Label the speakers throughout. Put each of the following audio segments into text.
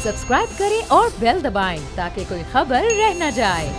Speaker 1: Subscribe करें और bell दबाएं ताकि कोई खबर रह न जाए।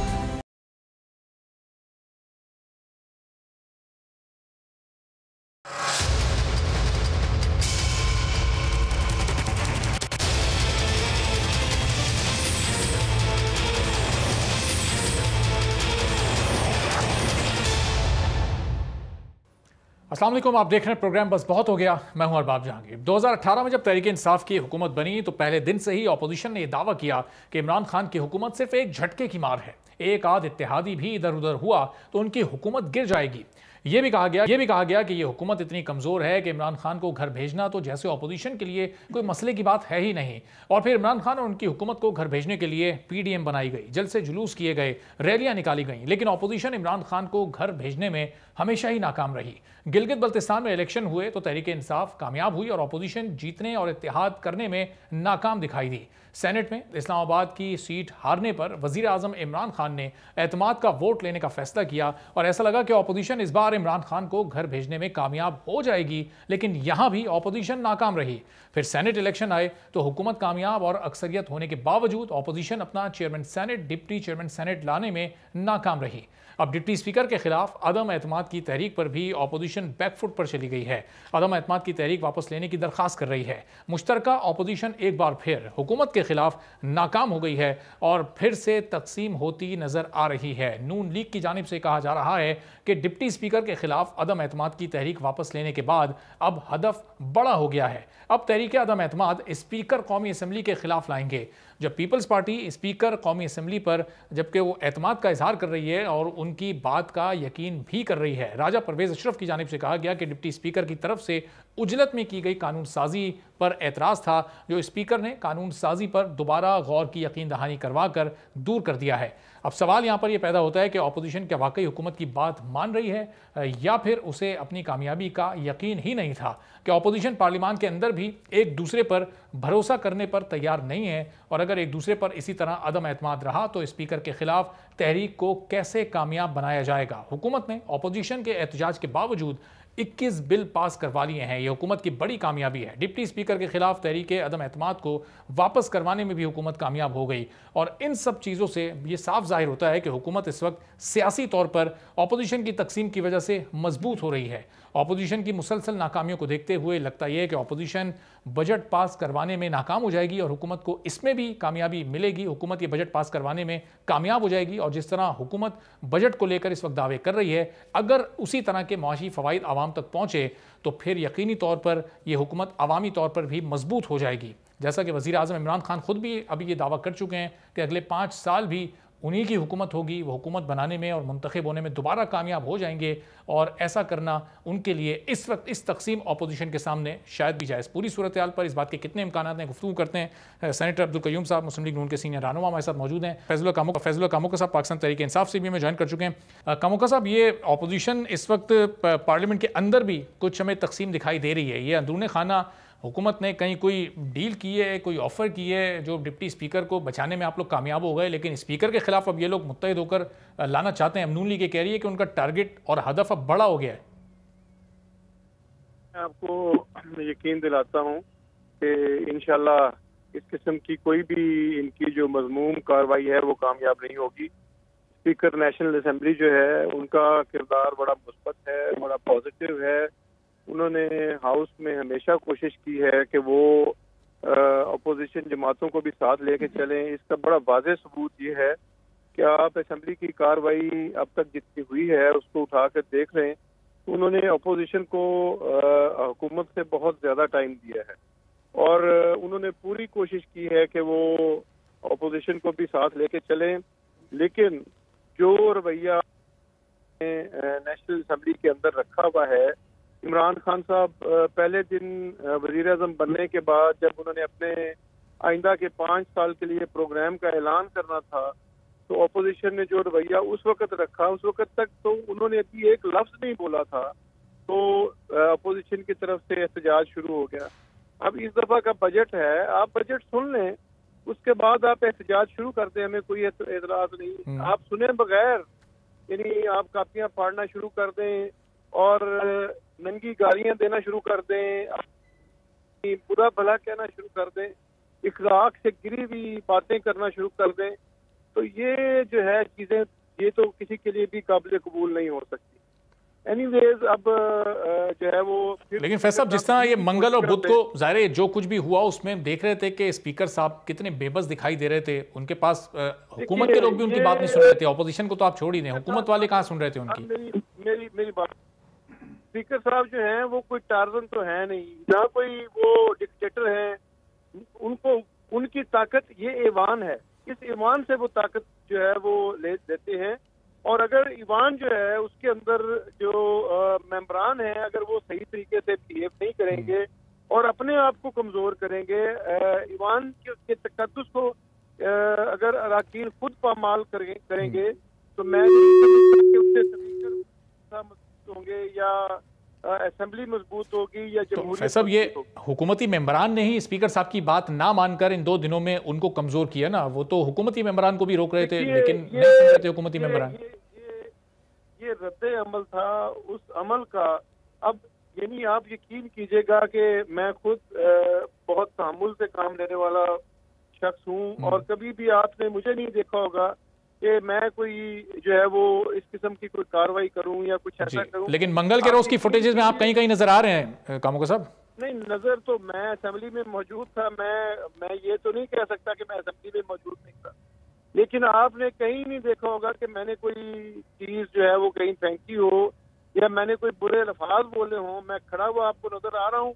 Speaker 2: अस्सलाम वालेकुम, आप देख रहे हैं प्रोग्राम बस बहुत हो गया। मैं हूं अरबाब जहांगीर। 2018 में जब तहरीक इंसाफ की हुकूमत बनी तो पहले दिन से ही अपोजिशन ने यह दावा किया कि इमरान खान की हुकूमत सिर्फ एक झटके की मार है, एक आध इत्तेहादी भी इधर उधर हुआ तो उनकी हुकूमत गिर जाएगी। यह भी कहा गया कि यह हुकूमत इतनी कमजोर है कि इमरान खान को घर भेजना तो जैसे अपोजिशन के लिए कोई मसले की बात है ही नहीं। और फिर इमरान खान और उनकी हुकूमत को घर भेजने के लिए पीडीएम बनाई गई, जलसे जुलूस किए गए, रैलियां निकाली गई, लेकिन अपोजिशन इमरान खान को घर भेजने में हमेशा ही नाकाम रही। गिलगित बल्तिस्तान में इलेक्शन हुए तो तहरीक इंसाफ कामयाब हुई और अपोजिशन जीतने और इत्तेहाद करने में नाकाम दिखाई दी। सेनेट में इस्लामाबाद की सीट हारने पर वजीर आजम इमरान खान ने एतमाद का वोट लेने का फैसला किया और ऐसा लगा कि अपोजिशन इस बार इमरान खान को घर भेजने में कामयाब हो जाएगी, लेकिन यहां भी अपोजिशन नाकाम रही। फिर सेनेट इलेक्शन आए तो हुकूमत कामयाब और अक्सरियत होने के बावजूद अपोजिशन अपना chairman senate, deputy chairman senate लाने में नाकाम रही। अब डिप्टी स्पीकर के खिलाफ अदम एतमाद की तहरीक पर भी अपोजिशन बैकफुट पर चली गई है। अदम एतमाद की तहरीक वापस लेने की दरखास्त कर रही है। मुश्तरका अपोजिशन एक बार फिर हुकूमत के खिलाफ नाकाम हो गई है और फिर से तकसीम होती नजर आ रही है। नून लीग की जानिब से कहा जा रहा है कि डिप्टी स्पीकर के खिलाफ अदम एतमाद की तहरीक वापस लेने के बाद अब हदफ बड़ा हो गया है। अब तहरीक अदम एतमाद स्पीकर कौमी असम्बली के खिलाफ लाएंगे। जब पीपल्स पार्टी स्पीकर कौमी असम्बली पर जबकि वो एतमाद का इजहार कर रही है और उनकी बात का यकीन भी कर रही है, राजा परवेज अशरफ की जानिब से कहा गया कि डिप्टी स्पीकर की तरफ से उजलत में की गई कानून साजी पर एतराज़ था, जो स्पीकर ने कानून साजी पर दोबारा गौर की यकीन दहानी करवा कर दूर कर दिया है। अब सवाल यहाँ पर यह पैदा होता है कि अपोजिशन क्या वाकई हुकूमत की बात मान रही है या फिर उसे अपनी कामयाबी का यकीन ही नहीं था कि अपोजिशन पार्लियामान के अंदर भी एक दूसरे पर भरोसा करने पर तैयार नहीं है और अगर एक दूसरे पर इसी तरह अदम एतमाद रहा तो स्पीकर के खिलाफ तहरीक को कैसे कामयाब बनाया जाएगा। हुकूमत ने अपोजिशन के एहतजाज के बावजूद 21 बिल पास करवा लिए हैं। यह हुकूमत की बड़ी कामयाबी है। डिप्टी स्पीकर के खिलाफ तहरीक अदम एतमाद को वापस करवाने में भी हुकूमत कामयाब हो गई और इन सब चीज़ों से यह साफ जाहिर होता है कि हुकूमत इस वक्त सियासी तौर पर अपोजिशन की तकसीम की वजह से मजबूत हो रही है। अपोजिशन की मुसलसल नाकामियों को देखते हुए लगता यह है कि अपोजिशन बजट पास करवाने में नाकाम हो जाएगी और हुकूमत को इसमें भी कामयाबी मिलेगी। हुकूमत ये बजट पास करवाने में कामयाब हो जाएगी और जिस तरह हुकूमत बजट को लेकर इस वक्त दावे कर रही है, अगर उसी तरह के माशी फ़वाइद आवाम तक पहुँचे तो फिर यकीनी तौर पर यह हुकूमत अवामी तौर पर भी मजबूत हो जाएगी। जैसा कि वज़ीर आज़म इमरान खान खुद भी अभी ये दावा कर चुके हैं कि अगले 5 साल भी उन्हीं की हुकूमत होगी, वो हुकूमत बनाने में और मुंतखब होने में दोबारा कामयाब हो जाएंगे और ऐसा करना उनके लिए इस वक्त इस तकसीम अपोजिशन के सामने शायद भी जायज़। पूरी सूरत हाल पर इस बात के कितने इम्कान हैं गुफ्तगू करते हैं। सेनेटर अब्दुल कयूम साहब मुस्लिम लीग नून के सीनियर रहनुमा हमारे साथ मौजूद हैं। फैज़ुल कामुका साहब पाकिस्तान तहरीक इंसाफ से भी हमें ज्वाइन कर चुके हैं। कामुका साहब, ये अपोजिशन इस वक्त पार्लियामेंट के अंदर भी कुछ हमें तकसीम दिखाई दे रही है। ये अंदरूनी खाना हुकूमत ने कहीं कोई डील की है, कोई ऑफर की है जो डिप्टी स्पीकर को बचाने में आप लोग कामयाब हो गए, लेकिन स्पीकर के खिलाफ अब ये लोग मुत्तहिद होकर लाना चाहते हैं। नून लीग ये कह रही है कि उनका टारगेट और हदफ अब बड़ा हो गया है।
Speaker 3: मैं आपको यकीन दिलाता हूं कि इंशाल्लाह इस किस्म की कोई भी इनकी जो मजमूम कार्रवाई है वो कामयाब नहीं होगी। स्पीकर नेशनल असेंबली जो है उनका किरदार बड़ा मुस्बत है, बड़ा पॉजिटिव है। उन्होंने हाउस में हमेशा कोशिश की है कि वो अपोजिशन जमातों को भी साथ लेके चलें। इसका बड़ा वाज़ेह सबूत ये है कि आप असेंबली की कार्रवाई अब तक जितनी हुई है उसको उठा कर देख रहे हैं तो उन्होंने अपोजिशन को हुकूमत से बहुत ज़्यादा टाइम दिया है और उन्होंने पूरी कोशिश की है कि वो अपोजिशन को भी साथ लेके चलें, लेकिन जो रवैया नेशनल असेंबली के अंदर रखा हुआ है, इमरान खान साहब पहले दिन वजीर आज़म बनने के बाद जब उन्होंने अपने आइंदा के 5 साल के लिए प्रोग्राम का ऐलान करना था तो अपोजिशन ने जो रवैया उस वक्त रखा, उस वक्त तक तो उन्होंने अभी एक लफ्ज नहीं बोला था तो अपोजिशन की तरफ से एहतजाज शुरू हो गया। अब इस दफा का बजट है, आप बजट सुन लें, उसके बाद आप एहतजाज शुरू कर दें, हमें कोई एतराज नहीं। आप सुने बगैर यानी आप कापियां फाड़ना शुरू कर दें और नंगी गालियां देना शुरू कर दें, बुरा भला कहना शुरू कर दें, इखलाक से गिरी हुई बातें करना शुरू कर दें, तो ये जो है चीज़ें, ये तो किसी के लिए भी काबिल कबूल नहीं हो सकती। एनीवेज, अब जो है वो
Speaker 2: लेकिन फैसल साहब, जिस तरह ये मंगल और बुध को ज़ाहिर है जो कुछ भी हुआ उसमें हम देख रहे थे कि स्पीकर साहब कितने बेबस दिखाई दे रहे थे। उनके पास हुकूमत के लोग भी उनकी बात नहीं सुन रहे थे, ऑपोजिशन को तो आप छोड़ ही दें, हुकूमत वाले कहाँ सुन रहे थे उनकी।
Speaker 3: मेरी बात, स्पीकर साहब जो हैं वो कोई टार्जन तो है नहीं, ना कोई वो डिक्टेटर है। उनको उनकी ताकत ये ईवान है, इस ईवान से वो ताकत जो है वो ले देते हैं। और अगर ईवान जो है उसके अंदर जो मेंबरान है, अगर वो सही तरीके से बिहेव नहीं करेंगे और अपने आप को कमजोर करेंगे, ईवान के तकद्दुस को अगर अराकीन खुद पामाल करेंगे तो मैं उससे स्पीकर होंगे या असेंबली मजबूत होगी या
Speaker 2: जमहूरियत। तो ये हुकूमती मेंबरान ने ही स्पीकर साहब की बात ना मानकर इन 2 दिनों में उनको कमजोर किया ना। वो तो हुकूमती मेंबरान को भी रोक रहे थे, लेकिन नहीं सुन रहे थे हुकूमती मेंबरान।
Speaker 3: ये रद्द अमल था उस अमल का। अब यानी आप यकीन कीजिएगा कि मैं खुद बहुत तहम्मुल से काम लेने वाला शख्स हूँ, और कभी भी आपने मुझे नहीं देखा होगा कि मैं कोई जो है वो इस किस्म की कोई कार्रवाई करूं या कुछ ऐसा करूं।
Speaker 2: लेकिन मंगल के रोज की फुटेजेस में आप कहीं कहीं नजर आ रहे हैं कामोका साहब।
Speaker 3: नहीं, नजर तो मैं असेंबली में मौजूद था, मैं ये तो नहीं कह सकता कि मैं असेंबली में मौजूद नहीं था, लेकिन आपने कहीं नहीं देखा होगा कि मैंने कोई चीज जो है वो कहीं फेंकी हो या मैंने कोई बुरे अल्फाज बोले हों। मैं खड़ा हुआ आपको नजर आ रहा हूँ,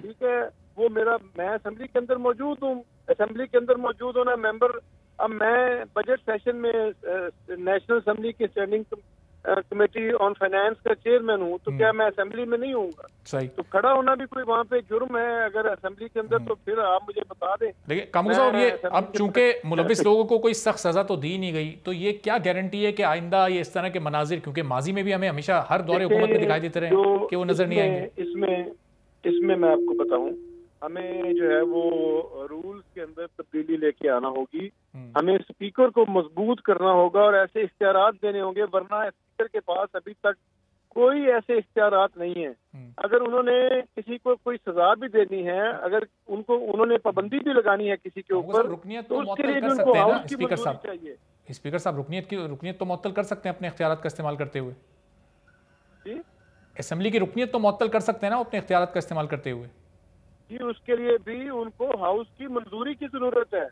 Speaker 3: ठीक है, वो मैं असेंबली के अंदर मौजूद हूँ। असेंबली के अंदर मौजूद होना मेंबर, अब मैं बजट सेशन में नेशनल असेंबली की स्टैंडिंग कमेटी ऑन फाइनेंस का चेयरमैन हूँ, तो क्या मैं असेंबली में नहीं होऊंगा?
Speaker 2: सही।
Speaker 3: तो खड़ा होना भी कोई वहाँ पे जुर्म है अगर असेंबली के अंदर, तो फिर आप मुझे बता दें।
Speaker 2: लेकिन कामोका साहब, ये अब चूंकि मुलविस लोगों को कोई सख्त सजा तो दी नहीं गई, तो ये क्या गारंटी है कि आइंदा ये इस तरह के मनाजिर, क्योंकि माजी में भी हमें हमेशा हर दौरे हुकूमत में दिखाई देते रहे कि वो नजर नहीं आएंगे।
Speaker 3: इसमें मैं आपको बताऊं, हमें जो है वो रूल्स के अंदर तब्दीली लेके आना होगी। हमें स्पीकर को मजबूत करना होगा और ऐसे इख्तियारात देने होंगे, वरना स्पीकर के पास अभी तक कोई ऐसे इख्तियारात नहीं है। अगर उन्होंने किसी को कोई सजा भी देनी है, अगर उन्होंने पाबंदी भी लगानी है किसी के ऊपर,
Speaker 2: रुकनियत
Speaker 3: तो उसके लिए भी
Speaker 2: कर
Speaker 3: उनको
Speaker 2: सकते हैं ना
Speaker 3: हाउस की
Speaker 2: स्पीकर
Speaker 3: मंजूरी
Speaker 2: साहब।
Speaker 3: चाहिए।
Speaker 2: स्पीकर साहब, रुकनियत तो मुअत्तल कर सकते हैं अपने इख्तियारात का इस्तेमाल करते हुए।
Speaker 3: जी,
Speaker 2: असेंबली की रुकनियत तो मुअत्तल कर सकते हैं ना अपने इख्तियारात का इस्तेमाल करते हुए।
Speaker 3: जी, उसके लिए भी उनको हाउस की मंजूरी की जरूरत है।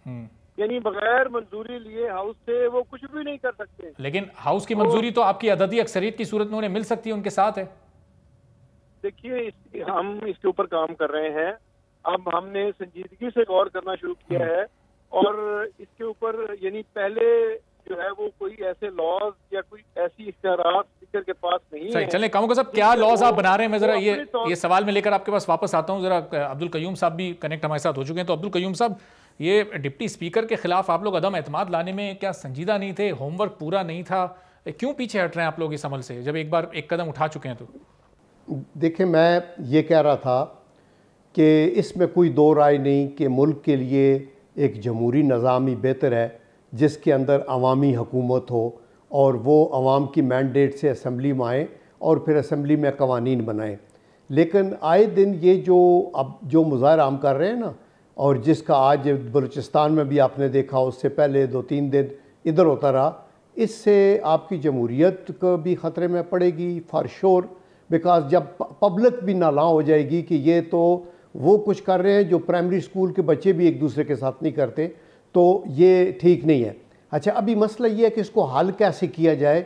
Speaker 3: यानी बगैर मंजूरी लिए हाउस से वो कुछ भी नहीं कर सकते।
Speaker 2: लेकिन हाउस की मंजूरी तो आपकी अददी अक्सरियत की सूरत में उन्हें मिल सकती है, उनके साथ है।
Speaker 3: देखिए, हम इसके ऊपर काम कर रहे हैं। अब हमने संजीदगी से गौर करना शुरू किया है और इसके ऊपर यानी पहले जो है वो कोई ऐसे लॉज या कोई ऐसी इख्तियारात स्पीकर के पास नहीं है।
Speaker 2: चलें कामोका साहब, क्या लॉज आप बना रहे हैं? मैं जरा ये सवाल में लेकर आपके पास वापस आता हूँ। जरा अब्दुल कयूम साहब भी कनेक्ट हमारे साथ हो चुके हैं। तो अब्दुल कयूम साहब, ये डिप्टी स्पीकर के खिलाफ आप लोग अदम एतमाद लाने में क्या संजीदा नहीं थे? होमवर्क पूरा नहीं था? क्यों पीछे हट रहे हैं आप लोग इस अमल से, जब एक बार एक कदम उठा चुके हैं? तो
Speaker 4: देखिए, मैं ये कह रहा था कि इसमें कोई दो राय नहीं कि मुल्क के लिए एक जमहूरी निज़ाम ही बेहतर है, जिसके अंदर अवामी हुकूमत हो और वो अवाम की मैंडेट से असम्बली में आए और फिर असम्बली में कवानीन बनाएं। लेकिन आए दिन ये जो मुज़ाहरा हम कर रहे हैं ना, और जिसका आज बलूचिस्तान में भी आपने देखा, उससे पहले 2-3 दिन इधर होता रहा, इससे आपकी जमहूरियत को भी ख़तरे में पड़ेगी फॉर श्योर। बिकॉज जब पब्लिक भी नाला हो जाएगी कि ये तो वो कुछ कर रहे हैं जो प्राइमरी स्कूल के बच्चे भी एक दूसरे के साथ नहीं करते, तो ये ठीक नहीं है। अच्छा, अभी मसला ये है कि इसको हल कैसे किया जाए।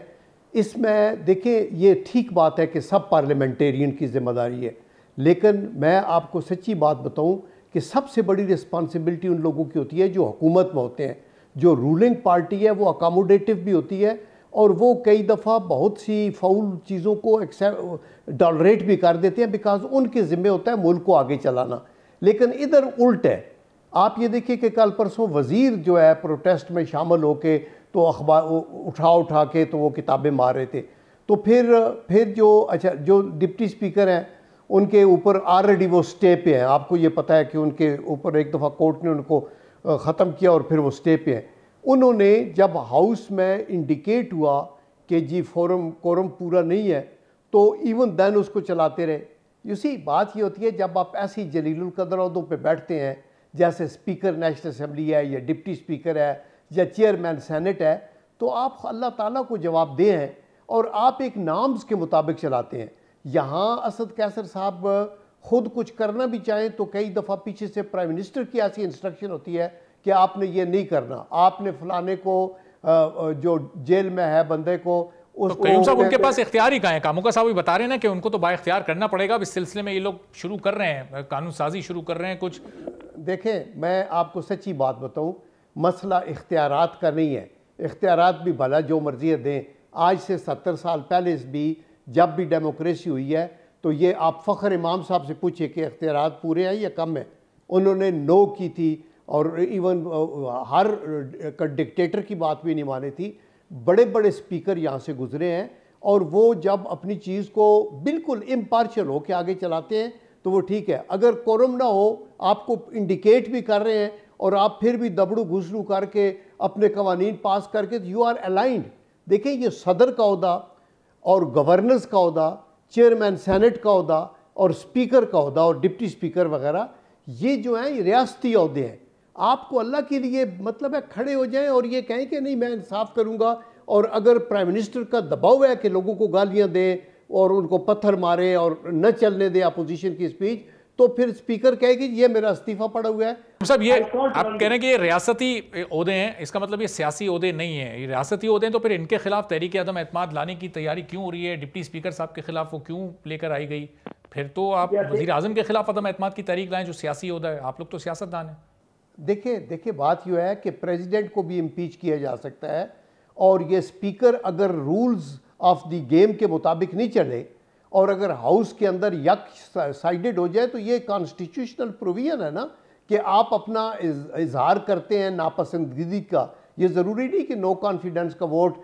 Speaker 4: इसमें देखिए, ये ठीक बात है कि सब पार्लियामेंटेरियन की ज़िम्मेदारी है, लेकिन मैं आपको सच्ची बात बताऊं कि सबसे बड़ी रिस्पॉन्सिबिलिटी उन लोगों की होती है जो हुकूमत में होते हैं। जो रूलिंग पार्टी है वो अकोमोडेटिव भी होती है और वो कई दफ़ा बहुत सी फाउल चीज़ों को टॉलरेट भी कर देते हैं, बिकॉज उनके ज़िम्मे होता है मुल्क को आगे चलाना। लेकिन इधर उल्ट है। आप ये देखिए कि कल परसों वज़ीर जो है प्रोटेस्ट में शामिल होके तो अखबार उठा के तो वो किताबें मार रहे थे। तो फिर जो डिप्टी स्पीकर हैं उनके ऊपर ऑलरेडी वो स्टे पे हैं। आपको ये पता है कि उनके ऊपर एक दफ़ा कोर्ट ने उनको ख़त्म किया और फिर वो स्टे पे हैं। उन्होंने जब हाउस में इंडिकेट हुआ कि जी कोरम पूरा नहीं है, तो इवन दैन उसको चलाते रहे। बात ये होती है, जब आप ऐसी जलीलुल कदर ओहदों पे बैठते हैं जैसे स्पीकर नेशनल असम्बली है या डिप्टी स्पीकर है या चेयरमैन सेनेट है, तो आप अल्लाह ताला को जवाब दे हैं और आप एक नाम्स के मुताबिक चलाते हैं। यहाँ असद कैसर साहब खुद कुछ करना भी चाहें तो कई दफ़ा पीछे से प्राइम मिनिस्टर की ऐसी इंस्ट्रक्शन होती है कि आपने ये नहीं करना, आपने फलाने को जो जेल में है बंदे को
Speaker 2: तो कयूम साहब उनके पास इख्तियार ही कहाँ है? कामुका साहब भी बता रहे हैं ना कि उनको तो बाइख्तियार करना पड़ेगा। अब इस सिलसिले में ये लोग शुरू कर रहे हैं, कानून साजी शुरू कर रहे हैं कुछ।
Speaker 4: देखें, मैं आपको सच्ची बात बताऊं, मसला इख्तियारात का नहीं है। इख्तियारात भी भला जो मर्जी दें। आज से 70 साल पहले भी जब भी डेमोक्रेसी हुई है तो ये आप फ़ख्र इमाम साहब से पूछिए कि इख्तियारात पूरे हैं या कम है। उन्होंने नो की थी और इवन हर डिक्टेटर की बात भी नहीं मानी थी। बड़े बड़े स्पीकर यहाँ से गुजरे हैं और वो जब अपनी चीज़ को बिल्कुल इम्पार्शियल हो के आगे चलाते हैं तो वो ठीक है। अगर कोरम ना हो, आपको इंडिकेट भी कर रहे हैं और आप फिर भी दबड़ू घुसड़ू करके अपने कवानीन पास करके, तो यू आर अलाइंड। देखिए, ये सदर का ओहदा और गवर्नर्स का ओहदा, चेयरमैन सेनेट का ओहदा और स्पीकर का ओहदा और डिप्टी स्पीकर वगैरह, ये जो हैं ये रियासती ओहदे हैं। आपको अल्लाह के लिए मतलब है खड़े हो जाएं और ये कहें कि नहीं मैं इंसाफ करूंगा, और अगर प्राइम मिनिस्टर का दबाव है कि लोगों को गालियां दे और उनको पत्थर मारे और न चलने दे अपोजिशन की स्पीच, तो फिर स्पीकर कहेगी ये मेरा इस्तीफा पड़ा हुआ है।
Speaker 2: साहब, ये आप कह रहे हैं कि ये रियासती ओहदे हैं, इसका मतलब ये सियासी ओहदे नहीं है, ये रियासती ओहदे हैं। तो फिर इनके खिलाफ तहरीक अदम एतमाद लाने की तैयारी क्यों हो रही है? डिप्टी स्पीकर साहब के खिलाफ वो क्यों लेकर आई गई? फिर तो आप वज़ीर आज़म के खिलाफ अदम एतमाद की तहरीक लाएं जो सियासी ओहदा है। आप लोग तो सियासतदान हैं।
Speaker 4: देखिए बात यह है कि प्रेसिडेंट को भी इम्पीच किया जा सकता है, और ये स्पीकर अगर रूल्स ऑफ द गेम के मुताबिक नहीं चले और अगर हाउस के अंदर यक साइडेड हो जाए, तो ये कॉन्स्टिट्यूशनल प्रोविजन है ना कि आप अपना इजहार करते हैं नापसंदगी का। ये ज़रूरी नहीं कि नो कॉन्फिडेंस का वोट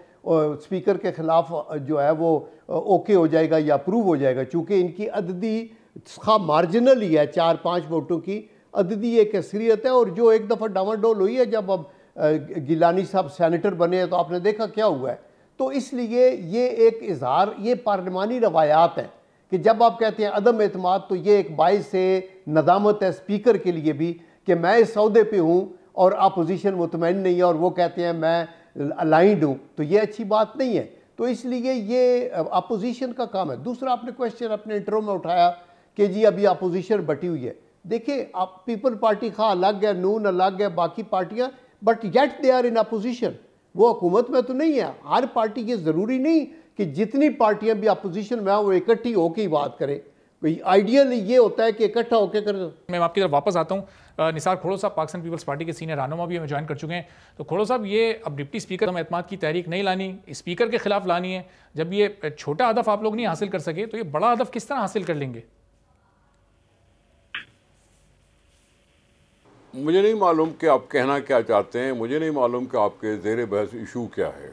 Speaker 4: स्पीकर के ख़िलाफ़ जो है वो ओके हो जाएगा या अप्रूव हो जाएगा। चूँकि इनकी अददी मार्जिनल ही है, 4-5 वोटों की अददी एक असरियत है। और जो एक दफ़ा डामाडोल हुई है जब अब गिलानी साहब सेनेटर बने हैं, तो आपने देखा क्या हुआ है। तो इसलिए ये एक इजहार, ये पार्लिमानी रवायात है कि जब आप कहते हैं अदम एतमाद, तो ये एक बाइस से नदामत है स्पीकर के लिए भी कि मैं इस सौदे पे हूँ और अपोजिशन मुतमईन नहीं है और वो कहते हैं मैं अलाइंड हूँ, तो ये अच्छी बात नहीं है। तो इसलिए ये अपोजिशन का काम है। दूसरा, आपने क्वेश्चन अपने इंटरव्यू में उठाया कि जी अभी अपोजिशन बटी हुई है। देखिए, आप पीपल पार्टी खा अलग है, नून अलग है, बाकी पार्टियाँ, but yet they are in opposition. वो हुकूमत में तो नहीं है। हर पार्टी, ये ज़रूरी नहीं कि जितनी पार्टियां भी अपोजिशन में वो इकट्ठी होकर ही बात करें। कोई आइडियल ये होता है कि इकट्ठा होकर करें।
Speaker 2: मैं आपकी तरफ वापस आता हूँ। निसार खोड़ो साहब पाकिस्तान पीपल्स पार्टी के सीनियर रहनुमा भी हमें ज्वाइन कर चुके हैं। तो खोड़ो साहब, ये अब डिप्टी स्पीकर अदम एतमाद की तहरीक नहीं लानी, स्पीकर के खिलाफ लानी है। जब ये छोटा हदफ आप लोग नहीं हासिल कर सके, तो ये बड़ा हदफ किस तरह हासिल कर लेंगे?
Speaker 5: मुझे नहीं मालूम कि आप कहना क्या चाहते हैं। मुझे नहीं मालूम कि आपके ज़ेर बहस इशू क्या है।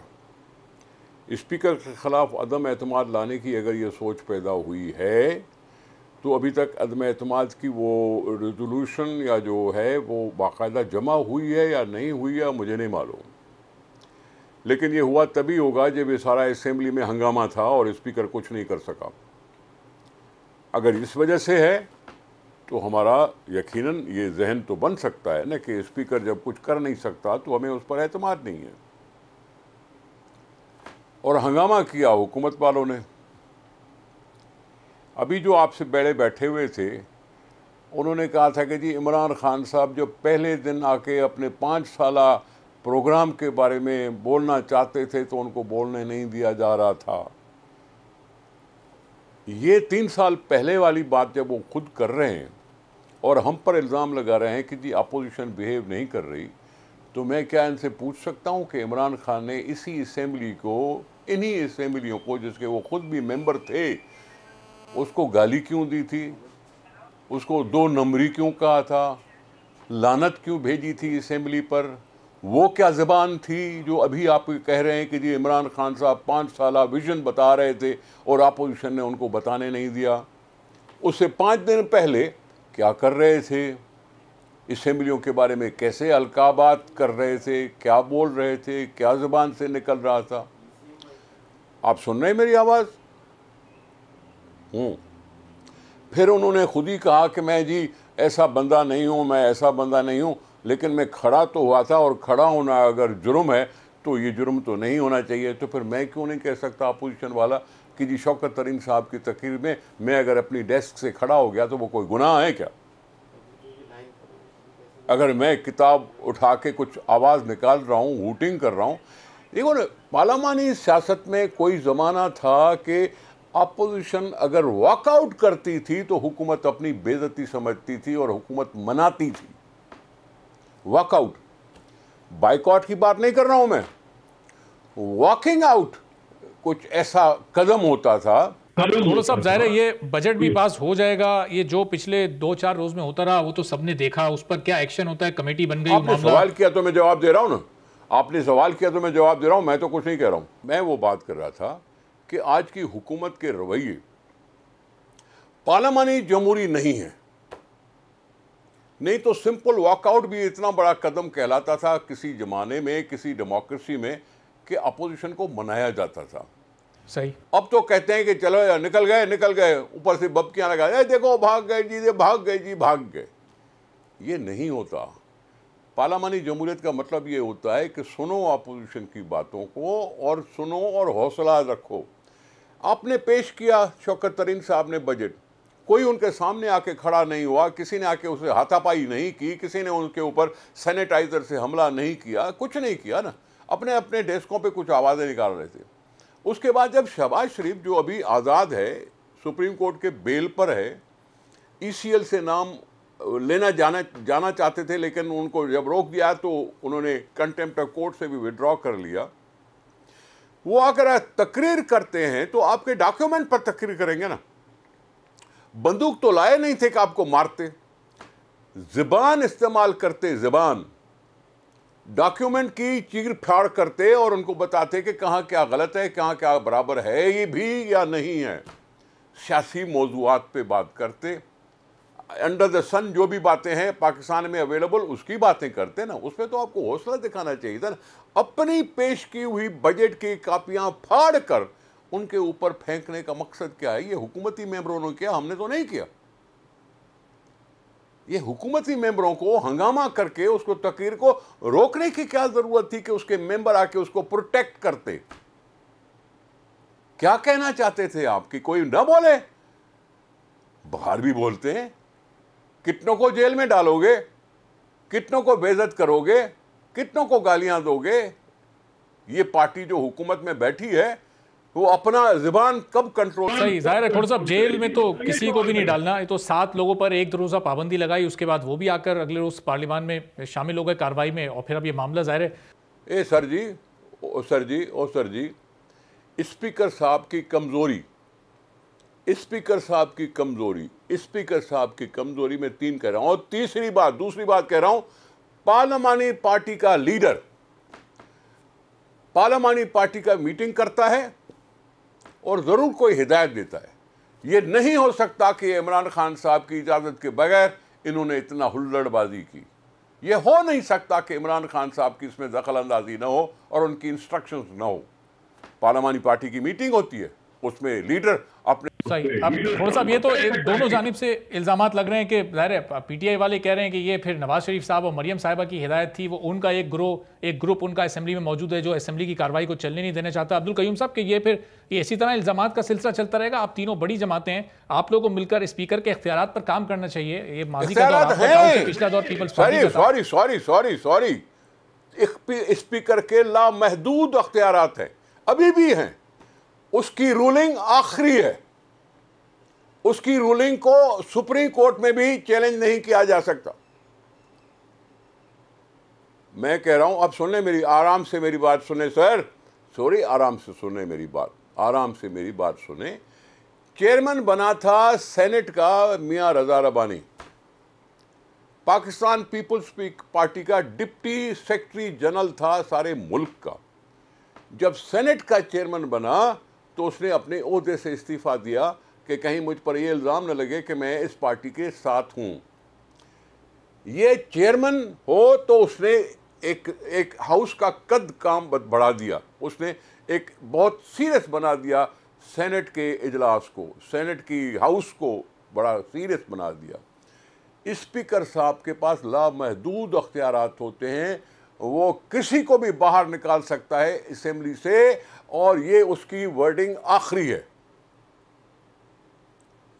Speaker 5: स्पीकर के ख़िलाफ़ अदम एतमाद लाने की अगर ये सोच पैदा हुई है, तो अभी तक अदम एतमाद की वो रेजोल्यूशन या जो है वो बाकायदा जमा हुई है या नहीं हुई है, मुझे नहीं मालूम। लेकिन ये हुआ तभी होगा जब ये सारा असेंबली में हंगामा था और स्पीकर कुछ नहीं कर सका। अगर इस वजह से है तो हमारा यकीनन ये जहन तो बन सकता है ना कि स्पीकर जब कुछ कर नहीं सकता तो हमें उस पर एतमाद नहीं है। और हंगामा किया हुकूमत वालों ने। अभी जो आपसे बड़े बैठे हुए थे, उन्होंने कहा था कि जी इमरान खान साहब जो पहले दिन आके अपने 5 साला प्रोग्राम के बारे में बोलना चाहते थे तो उनको बोलने नहीं दिया जा रहा था। ये 3 साल पहले वाली बात जब वो खुद कर रहे हैं और हम पर इल्ज़ाम लगा रहे हैं कि जी अपोजिशन बिहेव नहीं कर रही, तो मैं क्या इनसे पूछ सकता हूं कि इमरान खान ने इसी असेंबली को, इन्हीं असेंबलियों को जिसके वो खुद भी मेंबर थे, उसको गाली क्यों दी थी? उसको 2 नंबरी क्यों कहा था? लानत क्यों भेजी थी असेंबली पर? वो क्या ज़बान थी जो अभी आप कह रहे हैं कि जी इमरान खान साहब 5 साला विजन बता रहे थे और अपोजिशन ने उनको बताने नहीं दिया? उससे 5 दिन पहले क्या कर रहे थे? असेंबलियों के बारे में कैसे अलकाबात कर रहे थे, क्या बोल रहे थे, क्या ज़बान से निकल रहा था? आप सुन रहे हैं मेरी आवाज़? फिर उन्होंने खुद ही कहा कि मैं जी ऐसा बंदा नहीं हूँ, मैं ऐसा बंदा नहीं हूँ, लेकिन मैं खड़ा तो हुआ था, और खड़ा होना अगर जुर्म है तो ये जुर्म तो नहीं होना चाहिए। तो फिर मैं क्यों नहीं कह सकता अपोजिशन वाला कि जी शौकत तरीन साहब की तकरीर में मैं अगर अपनी डेस्क से खड़ा हो गया तो वो कोई गुनाह है क्या? अगर मैं किताब उठा के कुछ आवाज़ निकाल रहा हूँ, हूटिंग कर रहा हूँ। देखो ना, पार्लियामानी सियासत में कोई ज़माना था कि अपोजिशन अगर वॉकआउट करती थी तो हुकूमत अपनी बेइज्जती समझती थी और हुकूमत मनाती थी। वॉकआउट, बाइकआउट की बात नहीं कर रहा हूं मैं, वॉकिंग आउट कुछ ऐसा कदम होता था।
Speaker 2: थोड़ा सा जाहिर है ये बजट भी पास हो जाएगा, ये जो पिछले 2-4 रोज में होता रहा वो तो सबने देखा, उस पर क्या एक्शन होता है, कमेटी बन गई,
Speaker 5: आपने सवाल किया तो मैं जवाब दे रहा हूं ना, आपने सवाल किया तो मैं जवाब दे रहा हूं, मैं तो कुछ नहीं कह रहा हूं। मैं वो बात कर रहा था कि आज की हुकूमत के रवैये पार्लियामानी जमहूरी नहीं है। नहीं तो सिंपल वॉकआउट भी इतना बड़ा कदम कहलाता था किसी जमाने में, किसी डेमोक्रेसी में, कि अपोजिशन को मनाया जाता था।
Speaker 2: सही।
Speaker 5: अब तो कहते हैं कि चलो यार निकल गए, ऊपर से बबकियां लगा, देखो भाग गए जी, ये भाग गए जी, भाग गए। ये नहीं होता। पार्लियामानी जमहूरियत का मतलब ये होता है कि सुनो अपोजिशन की बातों को, और सुनो और हौसला रखो। आपने पेश किया शौकत तरीन साहब ने बजट, कोई उनके सामने आके खड़ा नहीं हुआ, किसी ने आके उसे हाथापाई नहीं की, किसी ने उनके ऊपर सैनिटाइजर से हमला नहीं किया, कुछ नहीं किया ना, अपने अपने डेस्कों पे कुछ आवाज़ें निकाल रहे थे। उसके बाद जब शहबाज शरीफ, जो अभी आज़ाद है, सुप्रीम कोर्ट के बेल पर है, ECL से नाम लेना जाना चाहते थे, लेकिन उनको जब रोक दिया तो उन्होंने कंटेम्प्ट ऑफ कोर्ट से भी विड्रॉ कर लिया। वो अगर तकरीर करते हैं तो आपके डॉक्यूमेंट पर तकरीर करेंगे ना, बंदूक तो लाए नहीं थे कि आपको मारते, ज़बान इस्तेमाल करते, ज़बान, डॉक्यूमेंट की चीर फाड़ करते और उनको बताते कि कहाँ क्या गलत है, कहाँ क्या बराबर है ये भी या नहीं है। सियासी मौजूआत पे बात करते, अंडर द सन जो भी बातें हैं पाकिस्तान में अवेलेबल उसकी बातें करते ना, उसमें तो आपको हौसला दिखाना चाहिए था ना। अपनी पेश की हुई बजट की कापियाँ फाड़ कर उनके ऊपर फेंकने का मकसद क्या है? ये हुकूमती मेंबरों ने किया, हमने तो नहीं किया। ये हुकूमती मेंबरों को हंगामा करके उसको तकरीर को रोकने की क्या जरूरत थी कि उसके मेंबर आके उसको प्रोटेक्ट करते? क्या कहना चाहते थे आप कि कोई ना बोले? बाहर भी बोलते हैं, कितनों को जेल में डालोगे, कितनों को बेइज्जत करोगे, कितनों को गालियां दोगे? ये पार्टी जो हुकूमत में बैठी है वो अपना ज़बान कब कंट्रोल।
Speaker 2: सही, जाहिर है खोड़ साहब जेल में तो किसी को भी नहीं डालना, ये तो 7 लोगों पर एक रोज़ा पाबंदी लगाई, उसके बाद वो भी आकर अगले रोज पार्लियामान में शामिल हो गए कार्रवाई में, और फिर अब ये मामला जाहिर है।
Speaker 5: सर जी, स्पीकर साहब की कमज़ोरी, स्पीकर साहब की कमज़ोरी में 3 कह रहा हूँ, और दूसरी बात कह रहा हूँ, पार्लियामानी पार्टी का लीडर पार्लियामानी पार्टी का मीटिंग करता है और ज़रूर कोई हिदायत देता है। ये नहीं हो सकता कि इमरान खान साहब की इजाज़त के बगैर इन्होंने इतना हुल्लड़बाजी की। ये हो नहीं सकता कि इमरान खान साहब की इसमें दखल अंदाजी न हो और उनकी इंस्ट्रक्शंस न हो। पार्लियामानी पार्टी की मीटिंग होती है, उसमें लीडर अपने।
Speaker 2: सही। अब थोड़ा सा ये तो दोनों जानिब से इल्ज़ामात लग रहे हैं कि ज़ाहिर है PTI वाले कह रहे हैं कि ये फिर नवाज शरीफ साहब और मरियम साहिबा की हिदायत थी, वो उनका एक ग्रुप उनका असेंबली में मौजूद है जो असेंबली की कार्रवाई को चलने नहीं देना चाहता। अब्दुल कयूम साहब कि ये इसी तरह इल्ज़ामात का सिलसिला चलता रहेगा? आप तीनों बड़ी जमातें हैं, आप लोगों को मिलकर स्पीकर के इख्तियारात पर काम करना चाहिए। ये माजी का दौर, पिछला दौर पीपल्स पार्टी का।
Speaker 5: सॉरी, स्पीकर के लामहदूद इख्तियारात हैं, अभी भी हैं। उसकी रूलिंग आखिरी है, उसकी रूलिंग को सुप्रीम कोर्ट में भी चैलेंज नहीं किया जा सकता। मैं कह रहा हूं, अब सुन ले मेरी, आराम से मेरी बात सुने सर, आराम से सुने मेरी बात सुने। चेयरमैन बना था सेनेट का मियां रजा रबानी, पाकिस्तान पीपल्स पार्टी का डिप्टी सेक्रेटरी जनरल था सारे मुल्क का। जब सेनेट का चेयरमैन बना तो उसने अपने ओहदे से इस्तीफा दिया कि कहीं मुझ पर यह इल्ज़ाम न लगे कि मैं इस पार्टी के साथ हूं। ये चेयरमैन हो तो उसने एक हाउस का कद काम बढ़ा दिया, उसने एक बहुत सीरियस बना दिया सेनेट के इजलास को, सेनेट की हाउस को बड़ा सीरियस बना दिया। स्पीकर साहब के पास लामहदूद अख्तियारात होते हैं, वो किसी को भी बाहर निकाल सकता है असेंबली से, और ये उसकी वर्डिंग आखिरी है,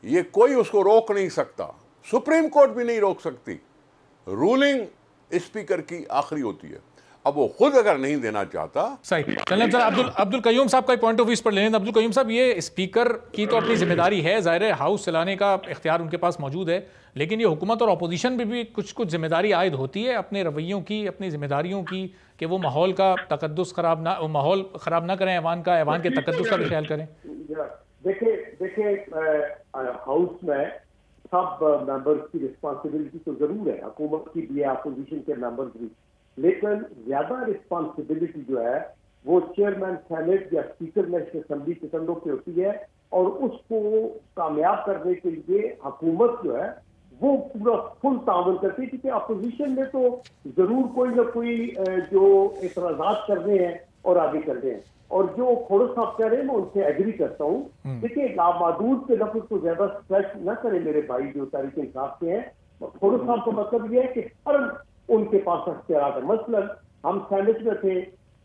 Speaker 5: ये कोई उसको रोक नहीं सकता, सुप्रीम कोर्ट भी नहीं रोक सकती। रूलिंग स्पीकर की आखिरी होती है। अब वो खुद अगर नहीं देना चाहता।
Speaker 2: सही। चलें अब्दुल कयूम साहब का पॉइंट ऑफ व्यू इस पर लेने। अब्दुल कयूम साहब, ये स्पीकर की तो अपनी जिम्मेदारी है, ज़ाहिर है हाउस चलाने का इख्तियार उनके पास मौजूद है, लेकिन ये हुकूमत और अपोजिशन पर भी कुछ जिम्मेदारी आयद होती है अपने रवैयों की, अपनी जिम्मेदारियों की, कि वो माहौल का तकद्दुस माहौल ख़राब ना करें, ऐवान के तकद्दुस का भी ख्याल करें।
Speaker 6: देखिए हाउस में सब मेंबर्स की रिस्पॉन्सिबिलिटी तो जरूर है, हुकूमत की भी है, अपोजिशन के मेंबर्स भी, लेकिन ज्यादा रिस्पॉन्सिबिलिटी जो है वो चेयरमैन सेनेट या स्पीकर नेशनल असेंबली चंदों पे होती है, और उसको कामयाब करने के लिए हुकूमत जो है वो पूरा फुल ताउन करती है, क्योंकि अपोजिशन में तो जरूर कोई ना कोई जो एतराजात कर रहे हैं और आगे कर रहे हैं, और जो खोड़ो साहब कह रहे हैं मैं उनसे एग्री करता हूँ। देखिए लामादूद के लफ्ज को ज्यादा स्ट्रेच न करें मेरे भाई जो तारीख इंसाफ के हैं। खोड़ो साहब का मतलब यह है कि हर उनके पास अख्तियार है। मसलन हम सेनेट में थे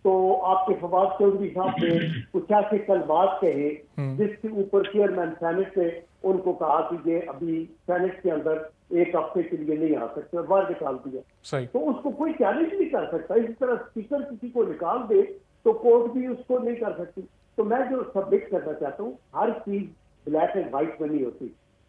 Speaker 6: तो आपके फवाद चौधरी साहब ने कुछ ऐसे कलमात कहे जिसके ऊपर चेयरमैन सेनेट ने उनको कहा कि ये अभी सेनेट के अंदर एक हफ्ते के लिए नहीं आ सकते और बाहर निकाल दिया, तो उसको कोई चैलेंज नहीं कर सकता। इसी तरह स्पीकर किसी को निकाल दे तो कोर्ट भी उसको नहीं कर सकती। तो मैं जो सबमिट करना चाहता हूँ, हर चीज ब्लैक एंड व्हाइट में नहीं होती।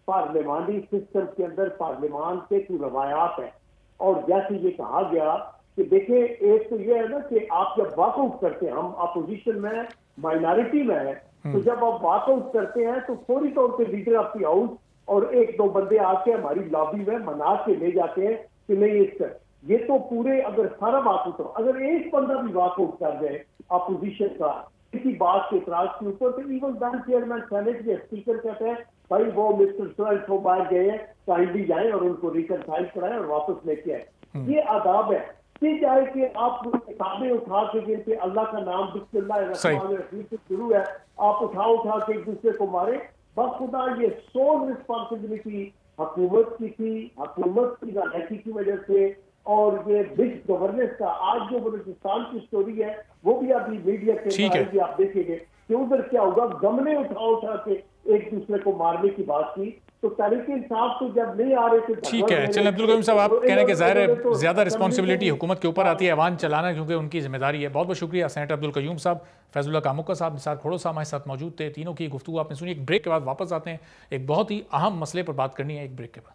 Speaker 6: पार्लियामानी सिस्टम के अंदर पार्लियामान के कुछ रवायात है, और जैसे ये कहा गया कि देखिए एक तो ये है ना कि आप जब वॉकआउट करते हैं, हम अपोजिशन में माइनॉरिटी में है, तो जब आप वॉकआउट करते हैं तो फौरी तौर पर लीडर ऑफ द हाउस और एक दो बंदे आके हमारी लॉबी में मना के ले जाते हैं कि नहीं इसका ये तो पूरे, अगर सारा वॉकआउट हो, अगर एक बंदा भी वॉकआउट कर जाए अपोजिशन का किसी बात के इतराज के ऊपर, तो इवन दैन चेयरमैन सेनेट के स्पीकर कहते हैं भाई वो मिस्टर सोहेल तो बाहर गए हैं, काइंडली जाए और उनको रिकनसाइल कराएं और वापस लेके आए। ये आदाब है कि चाहे कि आप किताबें उठा के जिनसे अल्लाह का नाम बिस्मिल्लाह रहमान रहीम से शुरू है, आप उठा के एक दूसरे को मारे, बस खुदा ये सोल रिस्पॉन्सिबिलिटी हुकूमत की थी, हुकूमत की नालायकी की वजह से, और ये मिस गवर्नेंस का आज जो बलूचिस्तान की स्टोरी है वो भी अभी मीडिया के आप देखेंगे कि उधर क्या होगा। गमले उठा के एक दूसरे को मारने की बात की, तो तरीके इंसाफ तो जब नहीं आ रहे थे।
Speaker 2: ठीक है, चलिए अब्दुल कयूम साहब, आप कह रहे हैं कि ज़ाहिर है ज़्यादा रिस्पॉन्सिबिलिटी हुकूमत के ऊपर आती है ऐवान चलाना, क्योंकि उनकी जिम्मेदारी है। बहुत बहुत शुक्रिया सेनेटर अब्दुल कयूम साहब, फैजुल्लाह कामुक्का साहब, निसार खोड़ो साहब हमारे साथ मौजूद थे। तीनों की गुफ्तगू आपने सुनी। एक ब्रेक के बाद वापस आते हैं, एक बहुत ही अहम मसले पर बात करनी है एक ब्रेक के बाद।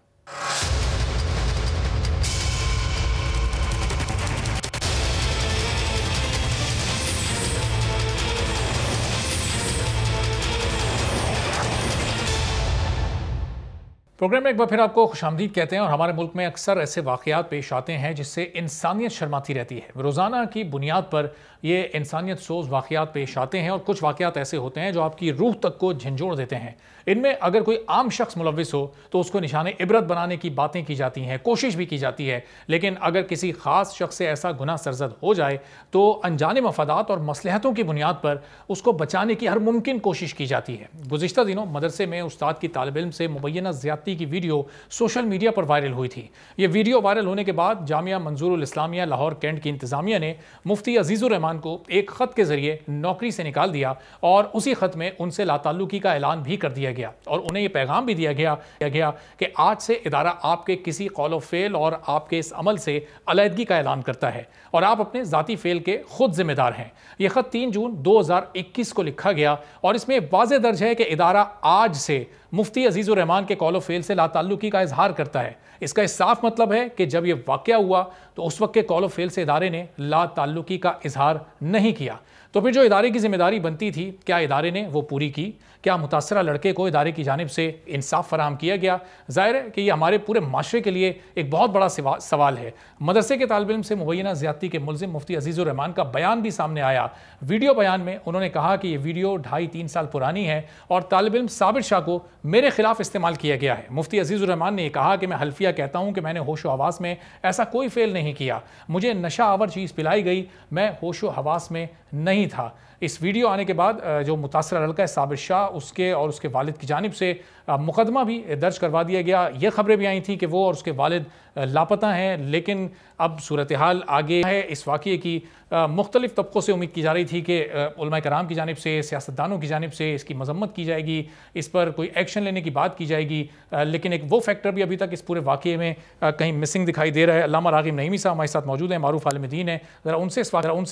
Speaker 2: प्रोग्राम में एक बार फिर आपको खुशामदीद कहते हैं। और हमारे मुल्क में अक्सर ऐसे वाक़यात पेश आते हैं जिससे इंसानियत शर्माती रहती है। रोज़ाना की बुनियाद पर ये इंसानियत सोज वाक़यात पेश आते हैं, और कुछ वाक़यात ऐसे होते हैं जो आपकी रूह तक को झंझोड़ देते हैं। इनमें अगर कोई आम शख्स मुलविस हो तो उसको निशाने इबरत बनाने की बातें की जाती हैं, कोशिश भी की जाती है, लेकिन अगर किसी ख़ास शख्स से ऐसा गुनाह सरजद हो जाए तो अनजाने मफादात और मसलहतों की बुनियाद पर उसको बचाने की हर मुमकिन कोशिश की जाती है। गुज़िश्ता दिनों मदरसे में उस्ताद की तालिब इल्म से मुबैना ज़्यादती की वीडियो सोशल मीडिया पर वायरल हुई थी। ये वीडियो वायरल होने के बाद जामिया मंजूरुल इस्लामिया लाहौर कैंट की इंतज़ामिया ने मुफ्ती अजीज़ुर रहमान को एक ख़त के ज़रिए नौकरी से निकाल दिया, और उसी ख़त में उनसे लाताल्लुकी का ऐलान भी कर दिया गया, और उन्हें यह पैगाम भी दिया गया कि आज से इदारा आपके किसी कौल फेल और आपके इस अमल से अलहदगी का ऐलान करता है, और आप अपने ज़ाती फेल के खुद जिम्मेदार हैं। यह ख़त 3 जून 2021 को लिखा गया, और इसमें वाज़ेह दर्ज है कि इदारा आज से मुफ्ती अजीज़ुर रहमान के कौल फेल से लाताल्लुकी का इजहार करता है। इसका साफ मतलब है कि जब यह वाक़या हुआ तो उस वक्त के कौल फेल से इदारे ने लाताल्लुकी का इजहार नहीं किया। तो फिर जो इदारे की जिम्मेदारी बनती थी, क्या इदारे ने वो पूरी की? क्या मुतासरा लड़के को इदारे की जानिब से इंसाफ फराहम किया गया? ज़ाहिर है कि ये हमारे पूरे माशरे के लिए एक बहुत बड़ा सवाल है। मदरसे के तालिब इल्म से मुबैना ज़्यादती के मुलजिम मुफ्ती अजीज़ुर रहमान का बयान भी सामने आया। वीडियो बयान में उन्होंने कहा कि ये वीडियो 2.5-3 साल पुरानी है और तालिब इल्म साबिर शाह को मेरे खिलाफ इस्तेमाल किया गया है। मुफ्ती अजीज़ुर रहमान ने कहा कि मैं हल्फिया कहता हूँ कि मैंने होशो हवास में ऐसा कोई फेल नहीं किया, मुझे नशा आवर चीज़ पिलाई गई, मैं होशो हवास में नहीं था। इस वीडियो आने के बाद जो मुतासरा लड़का है साबिर शाह, उसके और उसके वालिद की जानिब से मुकदमा भी दर्ज करवा दिया गया। ये खबरें भी आई थी कि वो और उसके वालिद लापता हैं, लेकिन अब सूरत हाल आगे है। इस वाक़े की मुख्तलिफ तबक़ों से उम्मीद की जा रही थी कि उलमाए कराम की जानिब से, सियासतदानों की जानिब से इसकी मजम्मत की जाएगी, इस पर कोई एक्शन लेने की बात की जाएगी, लेकिन एक वो फैक्टर भी अभी तक इस पूरे वाक़े में कहीं मिसिंग दिखाई दे रहा है। अल्लामा राग़िब नईमी साहब हमारे साथ मौजूद हैं, मारूफ आलिम दीन है। ज़रा उनसे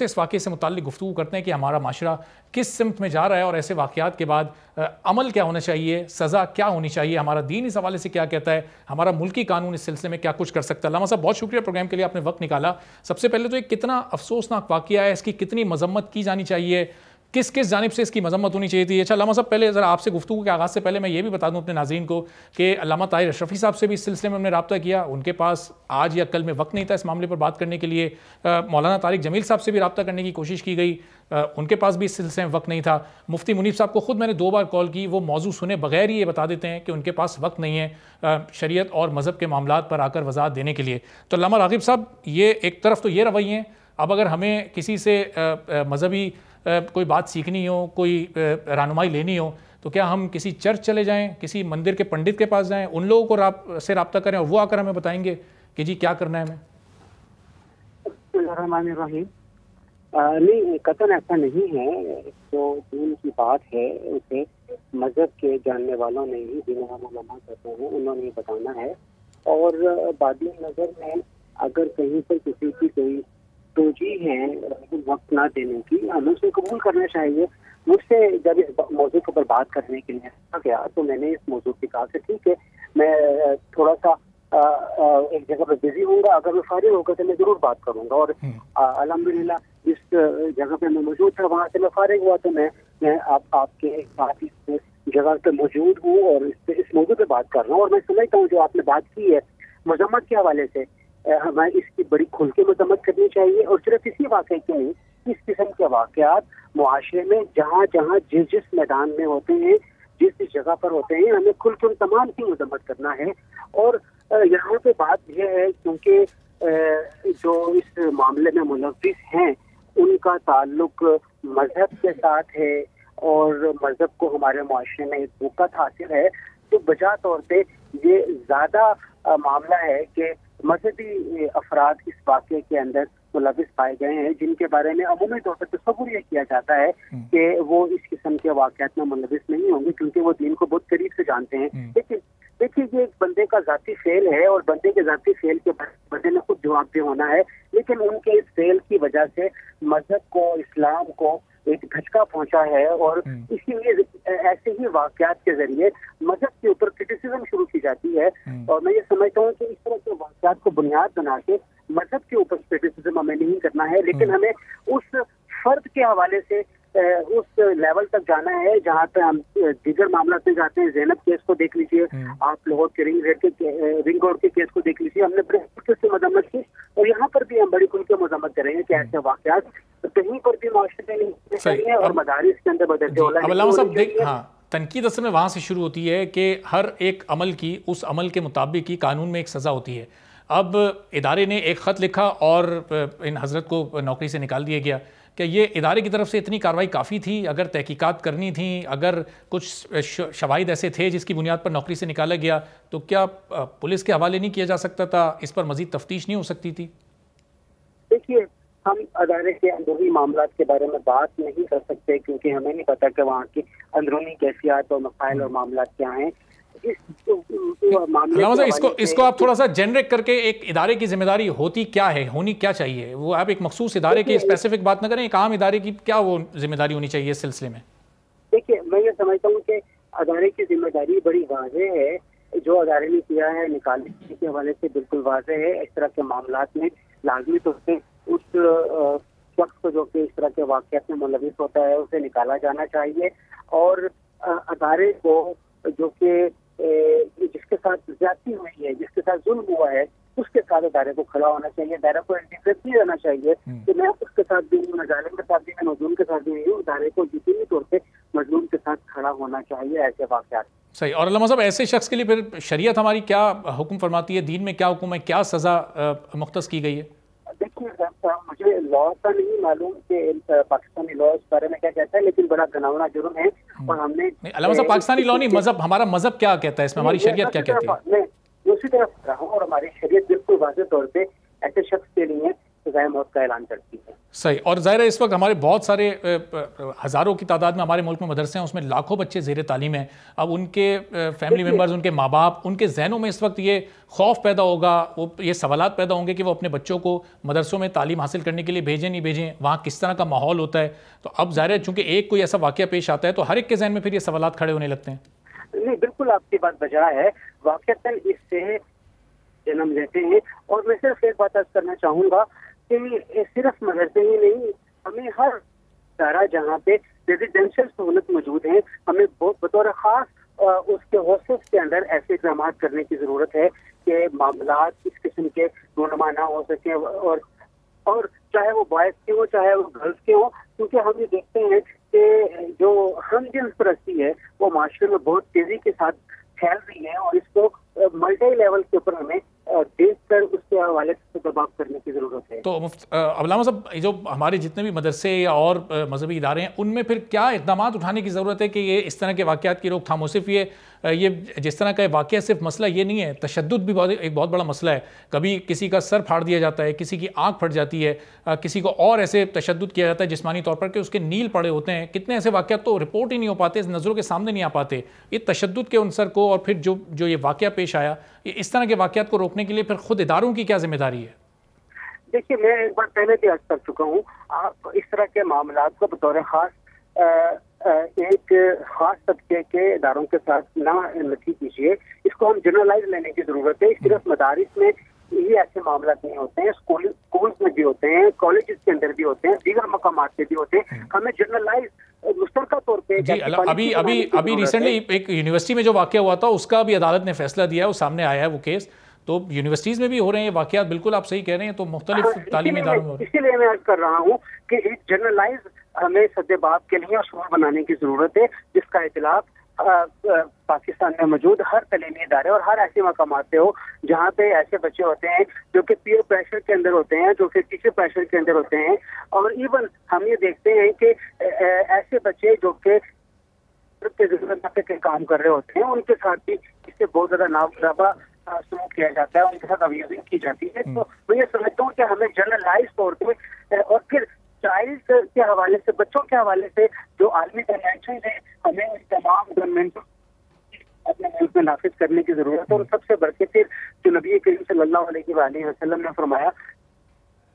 Speaker 2: इस वाक़े से मुताल्लिक़ गुफ्तगू करते हैं कि हमारा माशरा किस सिमत में जा रहा है और ऐसे वाक़यात के बाद अमल क्या होना चाहिए, सज़ा क्या होनी चाहिए, हमारा दीन इस हवाले से क्या कहता है, हमारा मुल्की कानून इस सिलसिले में क्या कुछ कर सकता है। अल्लामा साहब, बहुत शुक्रिया प्रोग्राम के लिए, आपने वक्त निकाला। सबसे पहले तो एक कितना अफसोसनाक वाक़या है, इसकी कितनी मजम्मत की जानी चाहिए, किस किस जानिब से इसकी मजम्मत होनी चाहिए थी। अच्छा अल्लामा साहब, पहले ज़रा आपसे गुफ्तगू के आगाज़ से पहले मैं ये भी बता दूं अपने नाज़रीन को कि अल्लामा ताहिर अशरफी साहब से भी इस सिलसिले में हमने रब्ता किया, उनके पास आज या कल में वक्त नहीं था इस मामले पर बात करने के लिए। मौलाना तारिक जमील साहब से भी रब्ता करने की कोशिश की गई, उनके पास भी इस सिलसिले में वक्त नहीं था। मुफ्ती मुनीफ साहब को खुद मैंने 2 बार कॉल की, वो मौजू सुने बगैर ही ये बता देते हैं कि उनके पास वक्त नहीं है शरीयत और मज़हब के मामलात पर आकर वजाहत देने के लिए। तो अल्लामा राग़िब साहब, ये एक तरफ तो ये रवैये हैं, अब अगर हमें किसी से मजहबी कोई बात सीखनी हो, कोई रहनुमाई लेनी हो, तो क्या हम किसी चर्च चले जाएं, किसी मंदिर के पंडित के पास जाएं, उन लोगों को से रब्ता करें और वो आकर हमें बताएंगे कि जी क्या करना है हमें?
Speaker 7: नहीं, कतन ऐसा नहीं है। जो दीन की बात है उसे मजहब के जानने वालों ने ही, दीन उलमा कहते हैं, उन्होंने ही बताना है। और बादी नजर में अगर कहीं पर किसी की कोई तोजी है वक्त ना देने की, हमें उसे कबूल करना चाहिए। मुझसे जब इस मौजू के ऊपर बात करने के लिए आ गया तो मैंने इस मौजू की कहा कि ठीक है, मैं थोड़ा सा एक जगह पर बिजी हूँगा, अगर मैं फारिग होगा तो मैं जरूर बात करूँगा। और अल्हम्दुलिल्लाह इस जगह पे मैं मौजूद था, वहाँ से मैं फारिग हुआ तो मैं आपके साथ इस जगह पे मौजूद हूँ और इस मौजू पे बात कर रहा हूँ। और मैं समझता हूँ जो आपने बात की है मजम्मत के हवाले से, हमें इसकी बड़ी खुल के मजम्मत करनी चाहिए। और सिर्फ इसी वाक़े के नहीं, इस किस्म के वाक़यात मुआशरे में जहाँ जहाँ जिस मैदान में होते हैं, जिस जगह पर होते हैं, हमें खुल के उन तमाम की मजम्मत करना है। और यहाँ पे बात यह है क्योंकि जो इस मामले में मुलव्विस हैं उनका ताल्लुक मजहब के साथ है और मजहब को हमारे मुआशरे में एक वक़्त हासिल है, तो बजा तौर पे ये ज़्यादा मामला है कि मजहबी अफराद इस वाक़े के अंदर मुलव्विस पाए गए हैं, जिनके बारे में अमूमी तौर पर तस्वुर यह किया जाता है कि वो इस किस्म के वाक़यात में मुलव्विस नहीं होंगे क्योंकि वो दीन को बहुत करीब से जानते हैं। लेकिन देखिए, ये एक बंदे का ज़ाती फेल है और बंदे के ज़ाती फेल के बंदे ने खुद जवाबदेह होना है। लेकिन उनके इस फेल की वजह से मजहब को, इस्लाम को एक झटका पहुंचा है और इसीलिए ऐसे ही वाक़यात के जरिए मजहब के ऊपर क्रिटिसिज्म शुरू की जाती है। और मैं ये समझता हूँ कि इस तरह के वाक़यात को बुनियाद बना के मजहब के ऊपर क्रिटिसिज्म हमें नहीं करना है, लेकिन हमें उस फर्द के हवाले से उस लेवल तक जाना है जहाँ पे हम दीगर मामला में जाते हैं। ज़ैनब केस को देख लीजिए, आप लाहौर के रिंग रोड के केस को देख लीजिए, हमने बड़ी से मजम्मत की और यहाँ पर भी हम बड़ी खुल के मजम्मत करेंगे कि ऐसे वाक़यात कहीं पर भी माशरे में नहीं चाहिए और मदारिस के अंदर बदलते होला।
Speaker 2: तनकीद असल में वहाँ से शुरू होती है कि हर एक अमल की, उस अमल के मुताबिक ही कानून में एक सज़ा होती है। अब इदारे ने एक ख़त लिखा और इन हज़रत को नौकरी से निकाल दिया गया। क्या ये इदारे की तरफ से इतनी कार्रवाई काफ़ी थी? अगर तहकीकात करनी थी, अगर कुछ शवाहिद ऐसे थे जिसकी बुनियाद पर नौकरी से निकाला गया, तो क्या पुलिस के हवाले नहीं किया जा सकता था? इस पर मज़ीद तफ्तीश नहीं हो सकती थी?
Speaker 7: देखिए, हम अदारे के अंदरूनी मामलात के बारे में बात नहीं कर सकते क्योंकि हमें नहीं पता कि वहाँ की अंदरूनी कैफियत और मसाइल और मामलात क्या हैं।
Speaker 2: इसको आप थोड़ा सा जेनरिक करके एक इदारे की जिम्मेदारी होती क्या है, होनी क्या चाहिए, वो आप एक मखसूस इदारे की स्पेसिफिक बात न करें, एक आम इदारे की क्या वो जिम्मेदारी होनी चाहिए इस सिलसिले में?
Speaker 7: देखिए, मैं ये समझता हूँ कि अदारे की जिम्मेदारी बड़ी वाज़ेह है। जो अदारे ने किया है निकालने के हवाले से बिल्कुल वाज़ेह है। इस तरह के मामलात में लाजमी तौर पर उस शख्स को जो कि इस तरह के वाक़यात में मुलव्विस होता है उसे निकाला जाना चाहिए और अदारे को जो कि जिसके साथ ज्यादती हुई है, जिसके साथ जुल्म हुआ है, उसके साथ अदारे को खड़ा होना चाहिए। अदारे को इंडिफरेंस नहीं रहना चाहिए कि मैं उसके साथ भी हूँ, जालिम के साथ भी, मैं मजलूम के साथ भी हूँ। अदारे को यकीनी तौर पे मजलूम के साथ खड़ा होना चाहिए ऐसे वाक़यात।
Speaker 2: सही। और अल्लामा साहब, ऐसे शख्स के लिए फिर शरीयत हमारी क्या हुक्म फरमाती है, दीन में क्या हुक्म है, क्या सज़ा मुख्तस की गई है?
Speaker 7: देखिए, मुझे लॉ का नहीं मालूम कि पाकिस्तानी लॉ इस बारे में क्या कहता है, लेकिन बड़ा घिनौना जुर्म है। और हमने
Speaker 2: अल्लामा साहब पाकिस्तानी लॉ नहीं, मजहब, हमारा मजहब क्या कहता है इसमें, हमारी शरीयत क्या कहती है?
Speaker 7: मैं दूसरी तरफ रहा हूँ और हमारी शरीयत बिल्कुल वाज़ेह तौर पे ऐसे शख्स के लिए सज़ाए मौत का ऐलान करती है।
Speaker 2: सही। और ज़ाहिर है इस वक्त हमारे बहुत सारे हज़ारों की तादाद में हमारे मुल्क में मदरसे हैं, उसमें लाखों बच्चे ज़ेर तालीम हैं। अब उनके फैमिली मेम्बर्स, उनके माँ बाप, उनके जहनों में इस वक्त ये खौफ पैदा होगा, वो ये सवालात पैदा होंगे कि वो अपने बच्चों को मदरसों में तालीम हासिल करने के लिए भेजें नहीं भेजें, वहाँ किस तरह का माहौल होता है। तो अब ज़ाहिर है चूँकि एक कोई ऐसा वाक़या पेश आता है तो हर एक के जहन में फिर ये सवालात खड़े होने लगते हैं।
Speaker 7: नहीं, बिल्कुल आपकी बात बजा है, वाक़तन इससे जन्म लेते हैं। और मैं सिर्फ एक बात अर्ज करना चाहूँगा कि सिर्फ मदरसे ही नहीं, हमें हर सारा जहाँ पे रेजिडेंशियल सहूलत मौजूद है, हमें बहुत बतौर ख़ास उसके हॉस्टल्स के अंदर ऐसे इक़दाम करने की ज़रूरत है कि मामलात इस किस्म के रूनुमा ना हो सके। और चाहे वो बॉयज़ के हो चाहे वो गर्ल्स के हो, क्योंकि हम ये देखते हैं कि जो हम जिन्स परस्ती है वो माशरे में बहुत तेज़ी के साथ फैल रही है और इसको मल्टी लेवल के ऊपर हमें देखकर उसके हवाले से दबाव करने की जरूरत है।
Speaker 2: तो अल्लामा साहब, जो हमारे जितने भी मदरसे या और मजहबी इदारे हैं उनमें फिर क्या इक़दाम उठाने की ज़रूरत है कि ये इस तरह के वाक़यात की रोकथाम हो? सिर्फ ये जिस तरह का वाक़या सिर्फ मसला ये नहीं है, तशद्दुद भी एक बहुत बड़ा मसला है। कभी किसी का सर फाड़ दिया जाता है, किसी की आँख फट जाती है, किसी को और ऐसे तशद्दुद किया जाता है जिस्मानी तौर पर कि उसके नील पड़े होते हैं। कितने ऐसे वाक़यात तो रिपोर्ट ही नहीं हो पाते, नज़रों के सामने नहीं आ पाते। ये तशद्दुद के उनसर को और फिर जो ये वाक़या पेश आया, इस तरह के वाक़यात को रोकने के लिए फिर खुद इदारों की क्या जिम्मेदारी है?
Speaker 7: देखिए, मैं एक बार पहले भी अर्ज कर चुका हूँ, आप इस तरह के मामलात को बतौर खास एक खास तबके के इदारों के साथ ना नथी कीजिए। इसको हम जनरलाइज लेने की जरूरत है। सिर्फ मदारिस में ये ऐसे मामला नहीं होते हैं, स्कूल्स में भी होते हैं, कॉलेजेस के अंदर भी होते हैं, दीगर मकामात पे भी होते हैं। हमें जनरलाइज मुश्तरका तौर पे
Speaker 2: अभी रिसेंटली एक यूनिवर्सिटी में जो वाक़या हुआ था उसका भी अदालत ने फैसला दिया है, वो सामने आया है वो केस। तो यूनिवर्सिटीज़ में भी हो रहे हैं वाक़यात, बिल्कुल आप सही कह रहे हैं। तो मुख्तलिफ तालीमी इदारों में,
Speaker 7: इसीलिए मैं अर्ज कर रहा हूँ कि एक जनरलाइज हमें सद्देबाब के लिए असूल बनाने की जरूरत है, जिसका इतलाफ पाकिस्तान में मौजूद हर तलीमी इदारे और हर ऐसे मकामात पे हो जहाँ पे ऐसे बच्चे होते हैं जो कि पीयर प्रेशर के अंदर होते हैं, जो कि टीचर प्रेशर के अंदर होते हैं। और इवन हम ये देखते हैं कि ऐसे बच्चे जो कि के काम कर रहे होते हैं, उनके साथ भी इससे बहुत ज्यादा नाबराबा सलूक किया जाता है, उनके साथ अब्यूजिंग की जाती है। तो मैं ये समझता हूँ कि हमें जनरलाइज तौर पे और फिर चाइल्ड के हवाले से, बच्चों के हवाले से जो आलमी कन्वेंशन है, हमें उस तमाम गवर्नमेंट अपने मुल्क में नाफिज करने की जरूरत है। और सबसे बढ़ के फिर जो नबी करीम सल्लल्लाहु अलैहि वसल्लम ने फरमाया,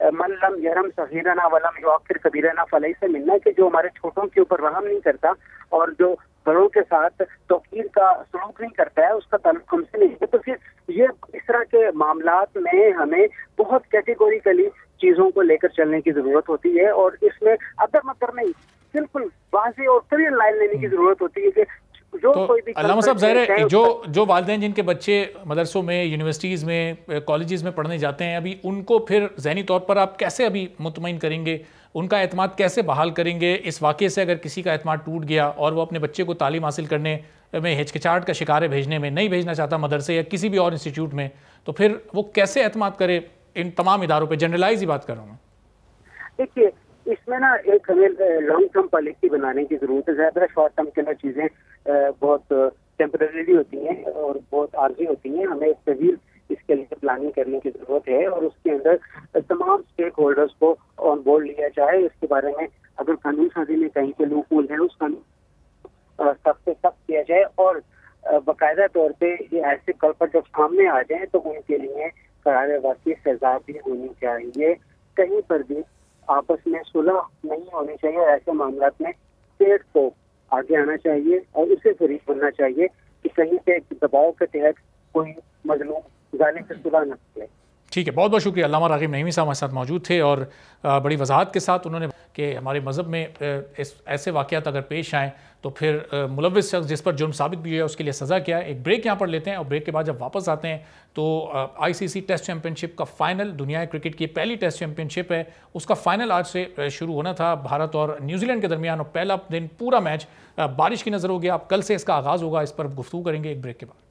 Speaker 7: मन लम यरम सगीरना वलम युअक्किर कबीरना फलैसा मिन्ना, कि जो हमारे छोटों के ऊपर रहम नहीं करता और जो बड़ों के साथ तौकीर का सलूक नहीं करता है, उसका ताल्लुक हमसे नहीं है। तो फिर ये इस तरह के मामलात में हमें बहुत कैटेगोरिकली चीजों को लेकर चलने की जरूरत होती है और इसमें अदर मदर नहीं, बिल्कुल वाज़ेह और क्लियर लाइन लेने की जरूरत होती है कि जो कोई भी
Speaker 2: अल्लामा साहब, ज़ाहिर है जो वालिदैन जिनके बच्चे मदरसों में, यूनिवर्सिटीज़ में, कॉलेजेस में पढ़ने जाते हैं, अभी उनको फिर ज़हनी तौर पर आप कैसे अभी मुतमईन करेंगे, उनका एतमाद कैसे बहाल करेंगे? इस वाक़े से अगर किसी का एतमाद टूट गया और वो अपने बच्चे को तालीम हासिल करने में हिचकिचाहट का शिकार है, भेजने में नहीं भेजना चाहता मदरसे या किसी भी और इंस्टीट्यूट में, तो फिर वो कैसे एतमाद करे इन तमाम इदारों पे? जनरलाइज ही बात कर रहा हूँ।
Speaker 7: देखिए, इसमें ना एक हमें लॉन्ग टर्म पॉलिसी बनाने की जरूरत है। ज़्यादा शॉर्ट टर्म के अंदर चीजें बहुत टेम्परेरी होती हैं और बहुत आर्जी होती हैं। हमें एक तवील इसके लिए प्लानिंग करने की जरूरत है और उसके अंदर तमाम स्टेक होल्डर्स को ऑन बोर्ड लिया जाए। इसके बारे में अगर कानून साजी में कहीं पे लूपहोल है, उस कानून सख्त से सख्त किया जाए और बाकायदा तौर पे ये ऐसे कल्पर जब सामने आ जाए तो उनके लिए करार वाक़ई सजा भी होनी चाहिए। कहीं पर भी आपस में सुलह नहीं होनी चाहिए। ऐसे मामलात में स्टेट को आगे आना चाहिए और उसे शरीक बनना चाहिए कि कहीं पे दबाव के तहत कोई मजलूम जाने से सुलह न करे।
Speaker 2: ठीक है, बहुत बहुत शुक्रिया। अल्लामा राग़िब नईमी साहब हमारे साथ मौजूद थे और बड़ी वजाहत के साथ उन्होंने कि हमारे मज़हब में ऐसे वाक़यात अगर पेश आएँ तो फिर मुलव्विस शख्स जिस पर जुर्म साबित भी हुआ उसके लिए सज़ा क्या है। एक ब्रेक यहाँ पर लेते हैं और ब्रेक के बाद जब वापस आते हैं तो ICC टेस्ट चैम्पियनशिप का फ़ाइनल, दुनिया क्रिकेट की पहली टेस्ट चैम्पियनशिप है, उसका फ़ाइनल आज से शुरू होना था भारत और न्यूजीलैंड के दरमियान। और पहला दिन पूरा मैच बारिश की नज़र हो गया। अब कल से इसका आगाज़ होगा, इस पर गुफ्तगू करेंगे एक ब्रेक के बाद।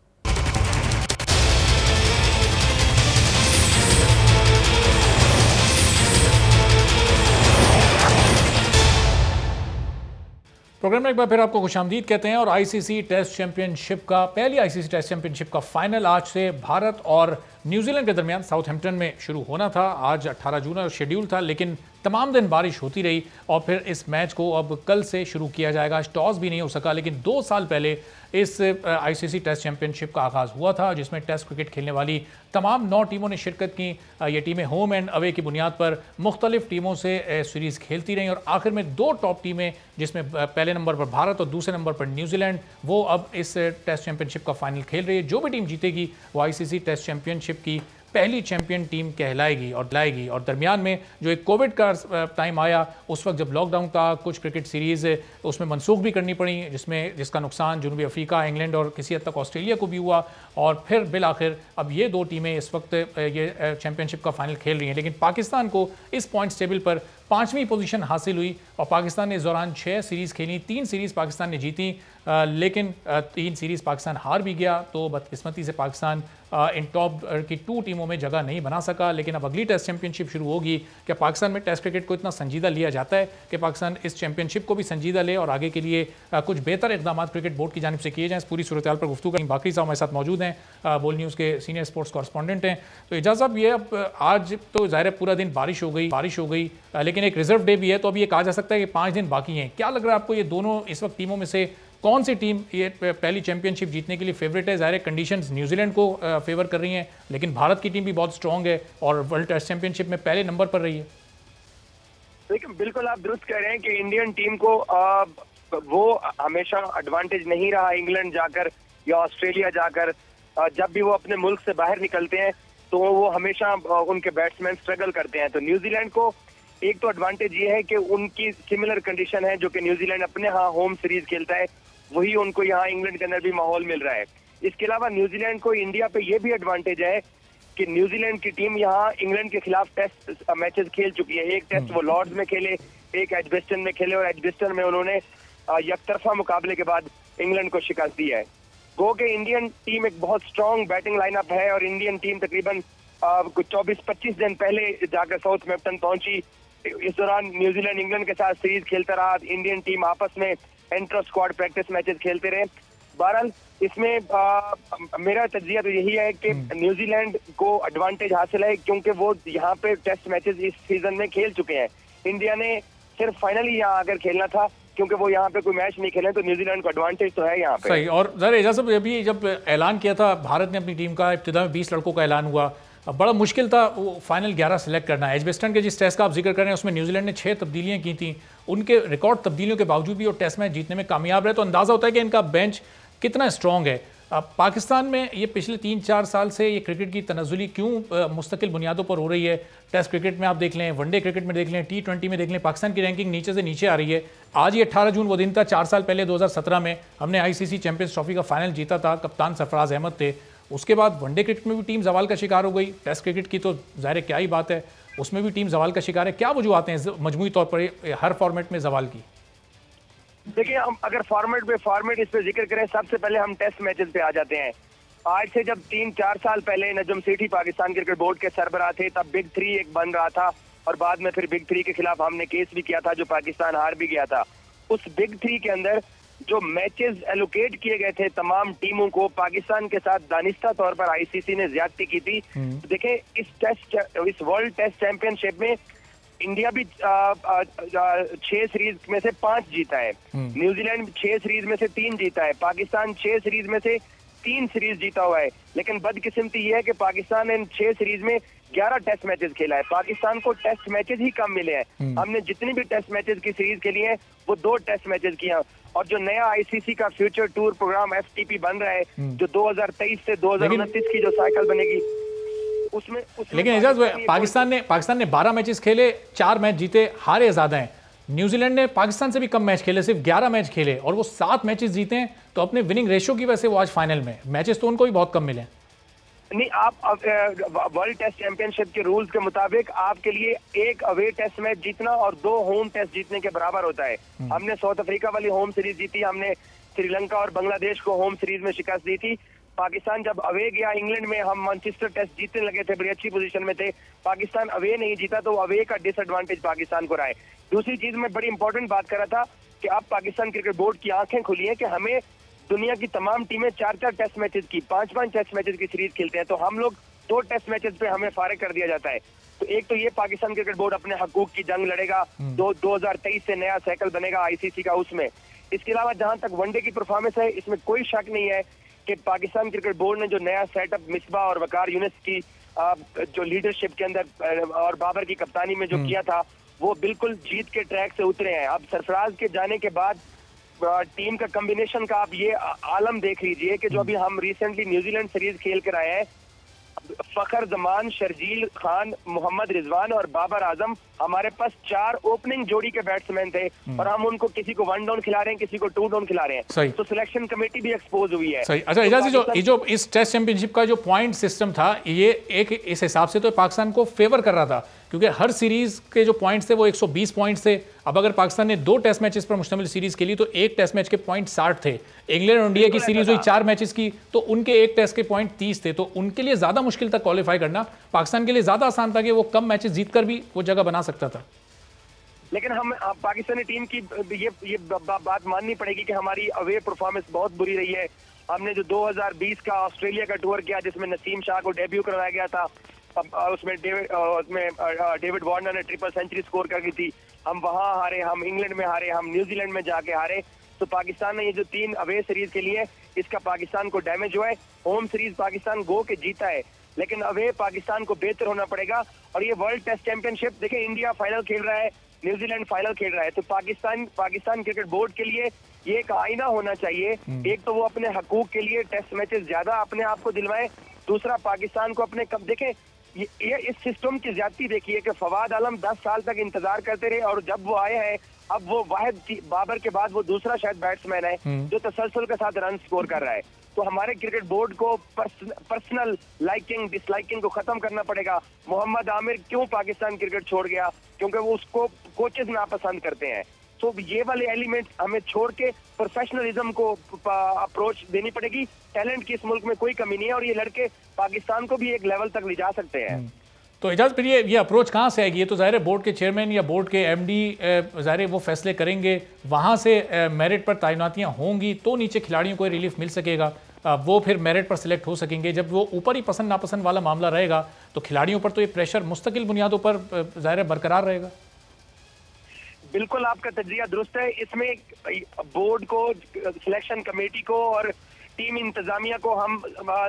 Speaker 2: प्रोग्राम में एक बार फिर आपको खुशामदीद कहते हैं और आईसीसी टेस्ट चैंपियनशिप का पहली आईसीसी टेस्ट चैंपियनशिप का फाइनल आज से भारत और न्यूजीलैंड के दरमियान साउथहैम्पटन में शुरू होना था। आज 18 जून का शेड्यूल था, लेकिन तमाम दिन बारिश होती रही और फिर इस मैच को अब कल से शुरू किया जाएगा। आज टॉस भी नहीं हो सका, लेकिन 2 साल पहले इस आईसीसी टेस्ट चैंपियनशिप का आगाज़ हुआ था, जिसमें टेस्ट क्रिकेट खेलने वाली तमाम 9 टीमों ने शिरकत की। ये टीमें होम एंड अवे की बुनियाद पर मुख्तलिफ टीमों से सीरीज़ खेलती रहीं और आखिर में 2 टॉप टीमें, जिसमें पहले नंबर पर भारत और दूसरे नंबर पर न्यूजीलैंड, वो अब इस टेस्ट चैंपियनशिप का फाइनल खेल रही है। जो भी टीम जीतेगी वो आईसीसी टेस्ट चैंपियनशिप की पहली चैंपियन टीम कहलाएगी और लाएगी। और दरमियान में जो एक कोविड का टाइम आया, उस वक्त जब लॉकडाउन था, कुछ क्रिकेट सीरीज़ उसमें मनसूख भी करनी पड़ी, जिसका नुकसान जनूबी अफ्रीका, इंग्लैंड और किसी हद तक ऑस्ट्रेलिया को भी हुआ। और फिर बिल आखिर अब ये 2 टीमें इस वक्त ये चैंपियनशिप का फाइनल खेल रही हैं। लेकिन पाकिस्तान को इस पॉइंट्स टेबल पर 5वीं पोजीशन हासिल हुई और पाकिस्तान ने इस दौरान 6 सीरीज़ खेली, 3 सीरीज़ पाकिस्तान ने जीती, लेकिन 3 सीरीज़ पाकिस्तान हार भी गया। तो बदकिस्मती से पाकिस्तान इन टॉप की 2 टीमों में जगह नहीं बना सका। लेकिन अब अगली टेस्ट चैंपियनशिप शुरू होगी। क्या पाकिस्तान में टेस्ट क्रिकेट को इतना संजीदा लिया जाता है कि पाकिस्तान इस चैंपियनशिप को भी संजीदा ले और आगे के लिए कुछ बेहतर इकदाम क्रिकेट बोर्ड की जानिब से किए जाएँ? इस पूरी सूरत हाल पर गुफ्तगू करेंगे। बाकी साहब हमारे साथ मौजूद हैं, बोल न्यूज़ के सीनियर स्पोर्ट्स कॉरेस्पॉन्डेंट हैं। तो एजाज साहब, ये अब आज तो ज़ाहिर है पूरा दिन बारिश हो गई, लेकिन एक रिजर्व डे भी है, तो अब ये कहा जा सकता है कि 5 दिन बाकी हैं। क्या लग रहा है आपको, ये दोनों इस वक्त टीमों में से कौन सी टीम ये पहली चैंपियनशिप जीतने के लिए फेवरेट है? ज़ाहिर कंडीशंस न्यूजीलैंड को फेवर कर रही हैं, लेकिन भारत की टीम भी बहुत स्ट्रॉन्ग है और वर्ल्ड टेस्ट चैंपियनशिप में पहले नंबर पर रही है।
Speaker 8: देखिए, बिल्कुल आप दुरुस्त कह रहे हैं कि इंडियन टीम को वो हमेशा एडवांटेज नहीं रहा इंग्लैंड जाकर या ऑस्ट्रेलिया जाकर। जब भी वो अपने मुल्क से बाहर निकलते हैं तो वो हमेशा उनके बैट्समैन स्ट्रगल करते हैं। तो न्यूजीलैंड को एक तो एडवांटेज ये है कि उनकी सिमिलर कंडीशन है, जो कि न्यूजीलैंड अपने यहाँ होम सीरीज खेलता है, वही उनको यहाँ इंग्लैंड के अंदर भी माहौल मिल रहा है। इसके अलावा न्यूजीलैंड को इंडिया पे ये भी एडवांटेज है कि न्यूजीलैंड की टीम यहाँ इंग्लैंड के खिलाफ टेस्ट मैचेस खेल चुकी है। एक टेस्ट वो लॉर्ड्स में खेले, एक एजबेस्टन में खेले और एजबेस्टन में उन्होंने यकतरफा मुकाबले के बाद इंग्लैंड को शिकस्त दी है। गो के इंडियन टीम एक बहुत स्ट्रॉन्ग बैटिंग लाइनअप है और इंडियन टीम तकरीबन 24-25 दिन पहले जाकर साउथहैम्पटन पहुंची। इस दौरान न्यूजीलैंड इंग्लैंड के साथ सीरीज खेलता रहा, इंडियन टीम आपस में इंटर स्क्वाड प्रैक्टिस मैचेस खेलते रहे। बहरहाल इसमें मेरा तज्जिया तो यही है कि न्यूजीलैंड को एडवांटेज हासिल है, क्योंकि वो यहाँ पे टेस्ट मैचेस इस सीजन में खेल चुके हैं। इंडिया ने सिर्फ फाइनली यहाँ आकर खेलना था, क्योंकि वो यहाँ पे कोई मैच नहीं खेले, तो न्यूजीलैंड को एडवांटेज तो है यहाँ पे।
Speaker 2: सही। और जरा एजाज साहब, अभी जब ऐलान किया था भारत ने अपनी टीम का, इब्तिदा में 20 लड़कों का ऐलान हुआ, बड़ा मुश्किल था वो फाइनल 11 सेलेक्ट करना। एजबेस्टन के जिस टेस्ट का आप जिक्र कर रहे हैं उसमें न्यूजीलैंड ने 6 तब्दीलियां की थी। उनके रिकॉर्ड तब्दीलियों के बावजूद भी वो टेस्ट मैच जीतने में कामयाब रहे, तो अंदाज़ा होता है कि इनका बेंच कितना स्ट्रॉन्ग है। पाकिस्तान में ये पिछले 3-4 साल से ये क्रिकेट की तनज़ुली क्यों मुस्तकिल बुनियादों पर हो रही है? टेस्ट क्रिकेट में आप देख लें, वनडे क्रिकेट में देख लें, T20 में देख लें, पाकिस्तान की रैंकिंग नीचे से नीचे आ रही है। आज ये 18 जून वो दिन था, 4 साल पहले 2017 में हमने आईसीसी चैंपियंस ट्रॉफी का फाइनल जीता था, कप्तान सरफराज अहमद थे। उसके बाद वनडे क्रिकेट में भी टीम जवाल का शिकार हो गई, टेस्ट क्रिकेट की तो ज़ाहिर क्या ही बात है, उसमें भी टीम जवाल का शिकार है। क्या वजूहात हैं मजमूई तौर पर हर फॉर्मेट में जवाल की?
Speaker 8: देखिए, हम अगर फॉर्मेट इस पे जिक्र करें, सबसे पहले हम टेस्ट मैचेस पे आ जाते हैं। आज से जब 3-4 साल पहले नजम सेठी पाकिस्तान क्रिकेट बोर्ड के सरबराह थे, तब बिग 3 एक बन रहा था और बाद में फिर बिग 3 के खिलाफ हमने केस भी किया था, जो पाकिस्तान हार भी गया था। उस बिग 3 के अंदर जो मैचेस एलोकेट किए गए थे तमाम टीमों को, पाकिस्तान के साथ दानिस्ता तौर पर आईसीसी ने ज्यादती की थी। देखिए, इस वर्ल्ड टेस्ट चैंपियनशिप में इंडिया भी 6 सीरीज में से 5 जीता है, न्यूजीलैंड 6 सीरीज में से 3 जीता है, पाकिस्तान 6 सीरीज में से 3 सीरीज जीता हुआ है। लेकिन बदकिस्मती ये है कि पाकिस्तान ने 6 सीरीज में 11 टेस्ट मैचेस खेला है। पाकिस्तान को टेस्ट मैचेस ही कम मिले हैं। हमने जितनी भी टेस्ट मैचेस की सीरीज खेली है वो 2 टेस्ट मैचेस किए हैं। और जो नया आईसीसी का फ्यूचर टूर प्रोग्राम FTP बन रहा है, जो 2023 से 2029 की जो साइकिल बनेगी, उसमें
Speaker 2: लेकिन एजाज, पाकिस्तान ने 12 मैचेस खेले, 4 मैच जीते, हारे ज्यादा हैं। न्यूजीलैंड ने पाकिस्तान से भी कम मैच खेले, सिर्फ 11 मैच खेले और वो 7 मैचेस जीते हैं। तो अपने विनिंग रेशियो की वजह से वो आज फाइनल में, मैचेस तो उनको भी बहुत कम मिले।
Speaker 8: नहीं, आप वर्ल्ड टेस्ट चैंपियनशिप के रूल्स के मुताबिक आपके लिए 1 अवे टेस्ट मैच जीतना और 2 होम टेस्ट जीतने के बराबर होता है। हमने साउथ अफ्रीका वाली होम सीरीज जीती, हमने श्रीलंका और बांग्लादेश को होम सीरीज में शिकस्त दी थी। पाकिस्तान जब अवे गया इंग्लैंड में, हम मैनचेस्टर टेस्ट जीतने लगे थे, बड़ी अच्छी पोजीशन में थे। पाकिस्तान अवे नहीं जीता, तो अवे का डिसएडवांटेज पाकिस्तान को रहा है। दूसरी चीज मैं बड़ी इंपॉर्टेंट बात कर रहा था कि अब पाकिस्तान क्रिकेट बोर्ड की आंखें खुली हैं कि हमें दुनिया की तमाम टीमें 4-4 टेस्ट मैचेस की 5-5 टेस्ट मैचेस की सीरीज खेलते हैं, तो हम लोग 2 टेस्ट मैचेस पे हमें फारिग कर दिया जाता है। तो एक तो ये पाकिस्तान क्रिकेट बोर्ड अपने हकूक की जंग लड़ेगा, 2023 से नया साइकिल बनेगा आईसीसी का उसमें। इसके अलावा जहां तक वनडे की परफॉर्मेंस है, इसमें कोई शक नहीं है कि पाकिस्तान क्रिकेट बोर्ड ने जो नया सेटअप मिसबा और वकार यूनिस की जो लीडरशिप के अंदर और बाबर की कप्तानी में जो किया था, वो बिल्कुल जीत के ट्रैक से उतरे हैं। अब सरफराज के जाने के बाद टीम का कॉम्बिनेशन का आप ये आलम देख लीजिए कि जो अभी हम रिसेंटली न्यूजीलैंड सीरीज खेल कर आए हैं, फखर जमान, शर्जील खान, मोहम्मद रिजवान और बाबर आजम, हमारे पास 4 ओपनिंग जोड़ी के बैट्समैन थे और हम उनको किसी को 1 डाउन खिला रहे हैं, किसी को 2 डाउन खिला रहे हैं। तो सिलेक्शन कमेटी भी एक्सपोज हुई है।
Speaker 2: सही। अच्छा इजाज़, जो इस टेस्ट चैंपियनशिप का जो पॉइंट सिस्टम था, ये एक इस हिसाब से तो पाकिस्तान को फेवर कर रहा था, क्योंकि हर सीरीज के जो पॉइंट्स थे वो 120 पॉइंट्स थे। अब अगर पाकिस्तान ने 2 टेस्ट मैचेस पर मुश्तमिल सीरीज खेली तो एक टेस्ट मैच के पॉइंट 60 थे। इंग्लैंड और इंडिया की सीरीज हुई 4 मैचेस की, तो उनके एक टेस्ट के पॉइंट 30 थे। तो उनके लिए ज्यादा मुश्किल था क्वालिफाई करना, पाकिस्तान के लिए ज्यादा आसान था कि वो कम मैचेस जीतकर भी वो जगह बना सकता था।
Speaker 8: लेकिन हम पाकिस्तानी टीम की ये बात माननी पड़ेगी कि हमारी अवे परफॉर्मेंस बहुत बुरी रही है। हमने जो 2020 का ऑस्ट्रेलिया का टूर किया, जिसमें नसीम शाह को डेब्यू करवाया गया था, उसमें डेविड वार्नर ने ट्रिपल सेंचुरी स्कोर कर दी थी, हम वहां हारे, हम इंग्लैंड में हारे, हम न्यूजीलैंड में जाके हारे। तो पाकिस्तान ने ये जो 3 अवे सीरीज के लिए, इसका पाकिस्तान को डैमेज हुआ है। होम सीरीज पाकिस्तान गो के जीता है, लेकिन अवे पाकिस्तान को बेहतर होना पड़ेगा। और ये वर्ल्ड टेस्ट चैंपियनशिप देखिए, इंडिया फाइनल खेल रहा है, न्यूजीलैंड फाइनल खेल रहा है, तो पाकिस्तान क्रिकेट बोर्ड के लिए ये एक आईना होना चाहिए। एक तो वो अपने हकूक के लिए टेस्ट मैचेस ज्यादा अपने आप को दिलवाए, दूसरा पाकिस्तान को अपने कब देखें ये इस सिस्टम की ज्यादती देखिए कि फवाद आलम 10 साल तक इंतजार करते रहे और जब वो आए हैं, अब वो वाहिद बाबर के बाद वो दूसरा शायद बैट्समैन है जो तसलसल के साथ रन स्कोर कर रहा है। तो हमारे क्रिकेट बोर्ड को पर्सनल लाइकिंग डिसलाइकिंग को खत्म करना पड़ेगा। मोहम्मद आमिर क्यों पाकिस्तान क्रिकेट छोड़ गया? क्योंकि वो उसको कोचेस नापसंद करते हैं। तो ये वाले एलिमेंट हमें छोड़ के प्रोफेशनलिज्म को अप्रोच देनी पड़ेगी। टैलेंट की इस मुल्क में कोई कमी नहीं है और ये लड़के पाकिस्तान को भी एक लेवल तक ले जा सकते हैं।
Speaker 2: तो इजाज़, फिर ये अप्रोच कहाँ से आएगी? ये तो ज़ाहिर है बोर्ड के चेयरमैन या बोर्ड के एमडी ज़ाहिर है वो फैसले करेंगे, वहाँ से मेरिट पर तैनातियाँ होंगी तो नीचे खिलाड़ियों को रिलीफ मिल सकेगा, वो फिर मेरिट पर सिलेक्ट हो सकेंगे। जब वो ऊपर ही पसंद नापसंद वाला मामला रहेगा तो खिलाड़ियों पर तो ये प्रेशर मुस्तकिल बुनियादों पर ज़ाहिर है बरकरार रहेगा।
Speaker 8: बिल्कुल आपका तज्जिया दुरुस्त है। इसमें बोर्ड को, सिलेक्शन कमेटी को और टीम इंतजामिया को हम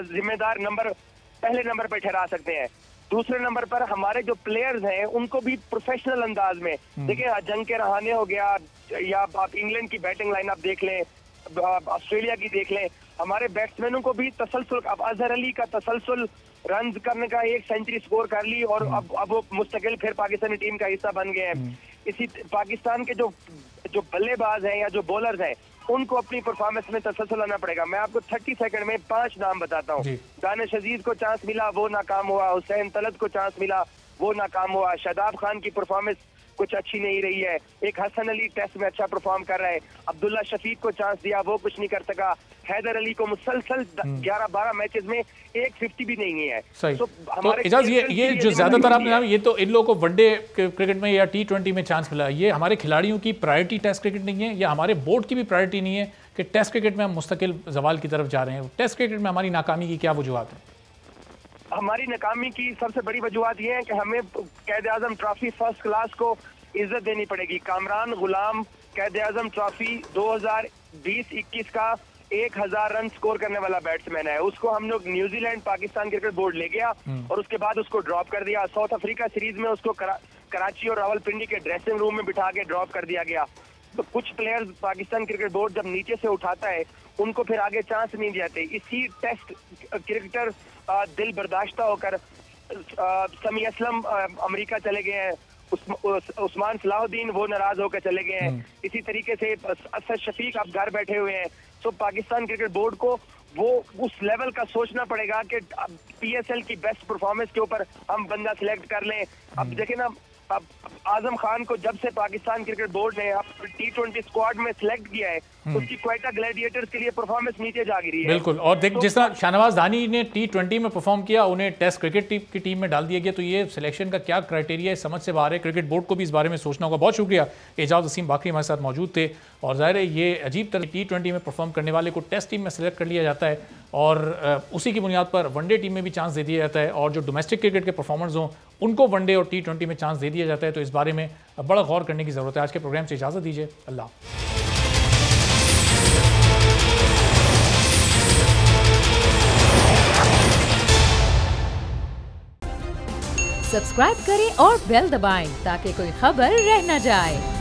Speaker 8: जिम्मेदार पहले नंबर पर ठहरा सकते हैं। दूसरे नंबर पर हमारे जो प्लेयर्स हैं उनको भी प्रोफेशनल अंदाज में देखिए, जंग के रहाने हो गया या आप इंग्लैंड की बैटिंग लाइन आप देख लें, ऑस्ट्रेलिया की देख लें, हमारे बैट्समैनों को भी तसलसल, अब अजहर अली का तसलसल रन करने का 1 सेंचुरी स्कोर कर ली और अब वो मुस्तकिल फिर पाकिस्तानी टीम का हिस्सा बन गए हैं। इसी पाकिस्तान के जो बल्लेबाज हैं या जो बॉलर्स हैं उनको अपनी परफॉर्मेंस में तसलसल लाना पड़ेगा। मैं आपको 30 सेकंड में 5 नाम बताता हूँ। दानिश अजीज को चांस मिला, वो नाकाम हुआ। हुसैन तलत को चांस मिला, वो नाकाम हुआ। शादाब खान की परफॉर्मेंस कुछ अच्छी नहीं रही है। एक हसन अली टेस्ट में अच्छा परफॉर्म कर रहा है। अब्दुल्ला शफीक को चांस दिया, वो कुछ नहीं कर सका। हैदर अली को मुसलसल 11-12 मैचेस में 150 भी नहीं है।
Speaker 2: तो इजाज़, ये जो ज्यादातर आपने ये तो इन लोगों को वनडे क्रिकेट में या T20 में चांस मिला, ये हमारे खिलाड़ियों की प्रायोरिटी टेस्ट क्रिकेट नहीं है या हमारे बोर्ड की भी प्रायोरिटी नहीं है कि टेस्ट क्रिकेट में हम मुस्तकिल जवाल की तरफ जा रहे हैं? टेस्ट क्रिकेट में हमारी नाकामी की क्या वजूहत है?
Speaker 8: हमारी नाकामी की सबसे बड़ी वजूहत ये है कि हमें कैद आजम ट्रॉफी फर्स्ट क्लास को इज्जत देनी पड़ेगी। कामरान गुलाम कैद आजम ट्रॉफी 2020-21 का 1000 रन स्कोर करने वाला बैट्समैन है। उसको हम लोग न्यूजीलैंड पाकिस्तान क्रिकेट बोर्ड ले गया और उसके बाद उसको ड्रॉप कर दिया। साउथ अफ्रीका सीरीज में उसको कराची और रावलपिंडी के ड्रेसिंग रूम में बिठा के ड्रॉप कर दिया गया। तो कुछ प्लेयर्स पाकिस्तान क्रिकेट बोर्ड जब नीचे से उठाता है उनको फिर आगे चांस नहीं जाते। इसी टेस्ट क्रिकेटर दिल बर्दाश्ता होकर समी असलम अमेरिका चले गए हैं, उस्मान सलाहुद्दीन वो नाराज होकर चले गए हैं। इसी तरीके से असद शफीक अब घर बैठे हुए हैं। तो पाकिस्तान क्रिकेट बोर्ड को वो उस लेवल का सोचना पड़ेगा कि PSL की बेस्ट परफॉर्मेंस के ऊपर हम बंदा सिलेक्ट कर लें। अब देखें ना, अब आजम खान को जब से पाकिस्तान क्रिकेट बोर्ड ने T20 स्क्वाड में सिलेक्ट किया है, उसकी क्वेटा ग्लैडिएटर्स के लिए परफॉर्मेंस नीचे जा गिरी है।
Speaker 2: बिल्कुल, और देख जिस तरह शाहनवाज दानी ने T20 में परफॉर्म किया, उन्हें टेस्ट क्रिकेट की टीम में डाल दिया गया, तो ये सिलेक्शन का क्या क्राइटेरिया है, समझ से बाहर है। क्रिकेट बोर्ड को भी इस बारे में सोचना होगा। बहुत शुक्रिया, एजाज वसीम बाकरी हमारे साथ मौजूद थे। और ज़ाहिर है ये अजीब तरह T20 में परफॉर्म करने वाले को टेस्ट टीम में सेलेक्ट कर लिया जाता है और उसी की बुनियाद पर वनडे टीम में भी चांस दे दिया जाता है, और जो डोमेस्टिक क्रिकेट के परफॉर्मर्स हों उनको वनडे और T20 में चांस दे दिया जाता है। तो इस बारे में बड़ा गौर करने की ज़रूरत है। आज के प्रोग्राम से इजाज़त दीजिए, अल्लाह।
Speaker 1: सब्सक्राइब करें और बेल दबाएं ताकि कोई खबर रह न जाए।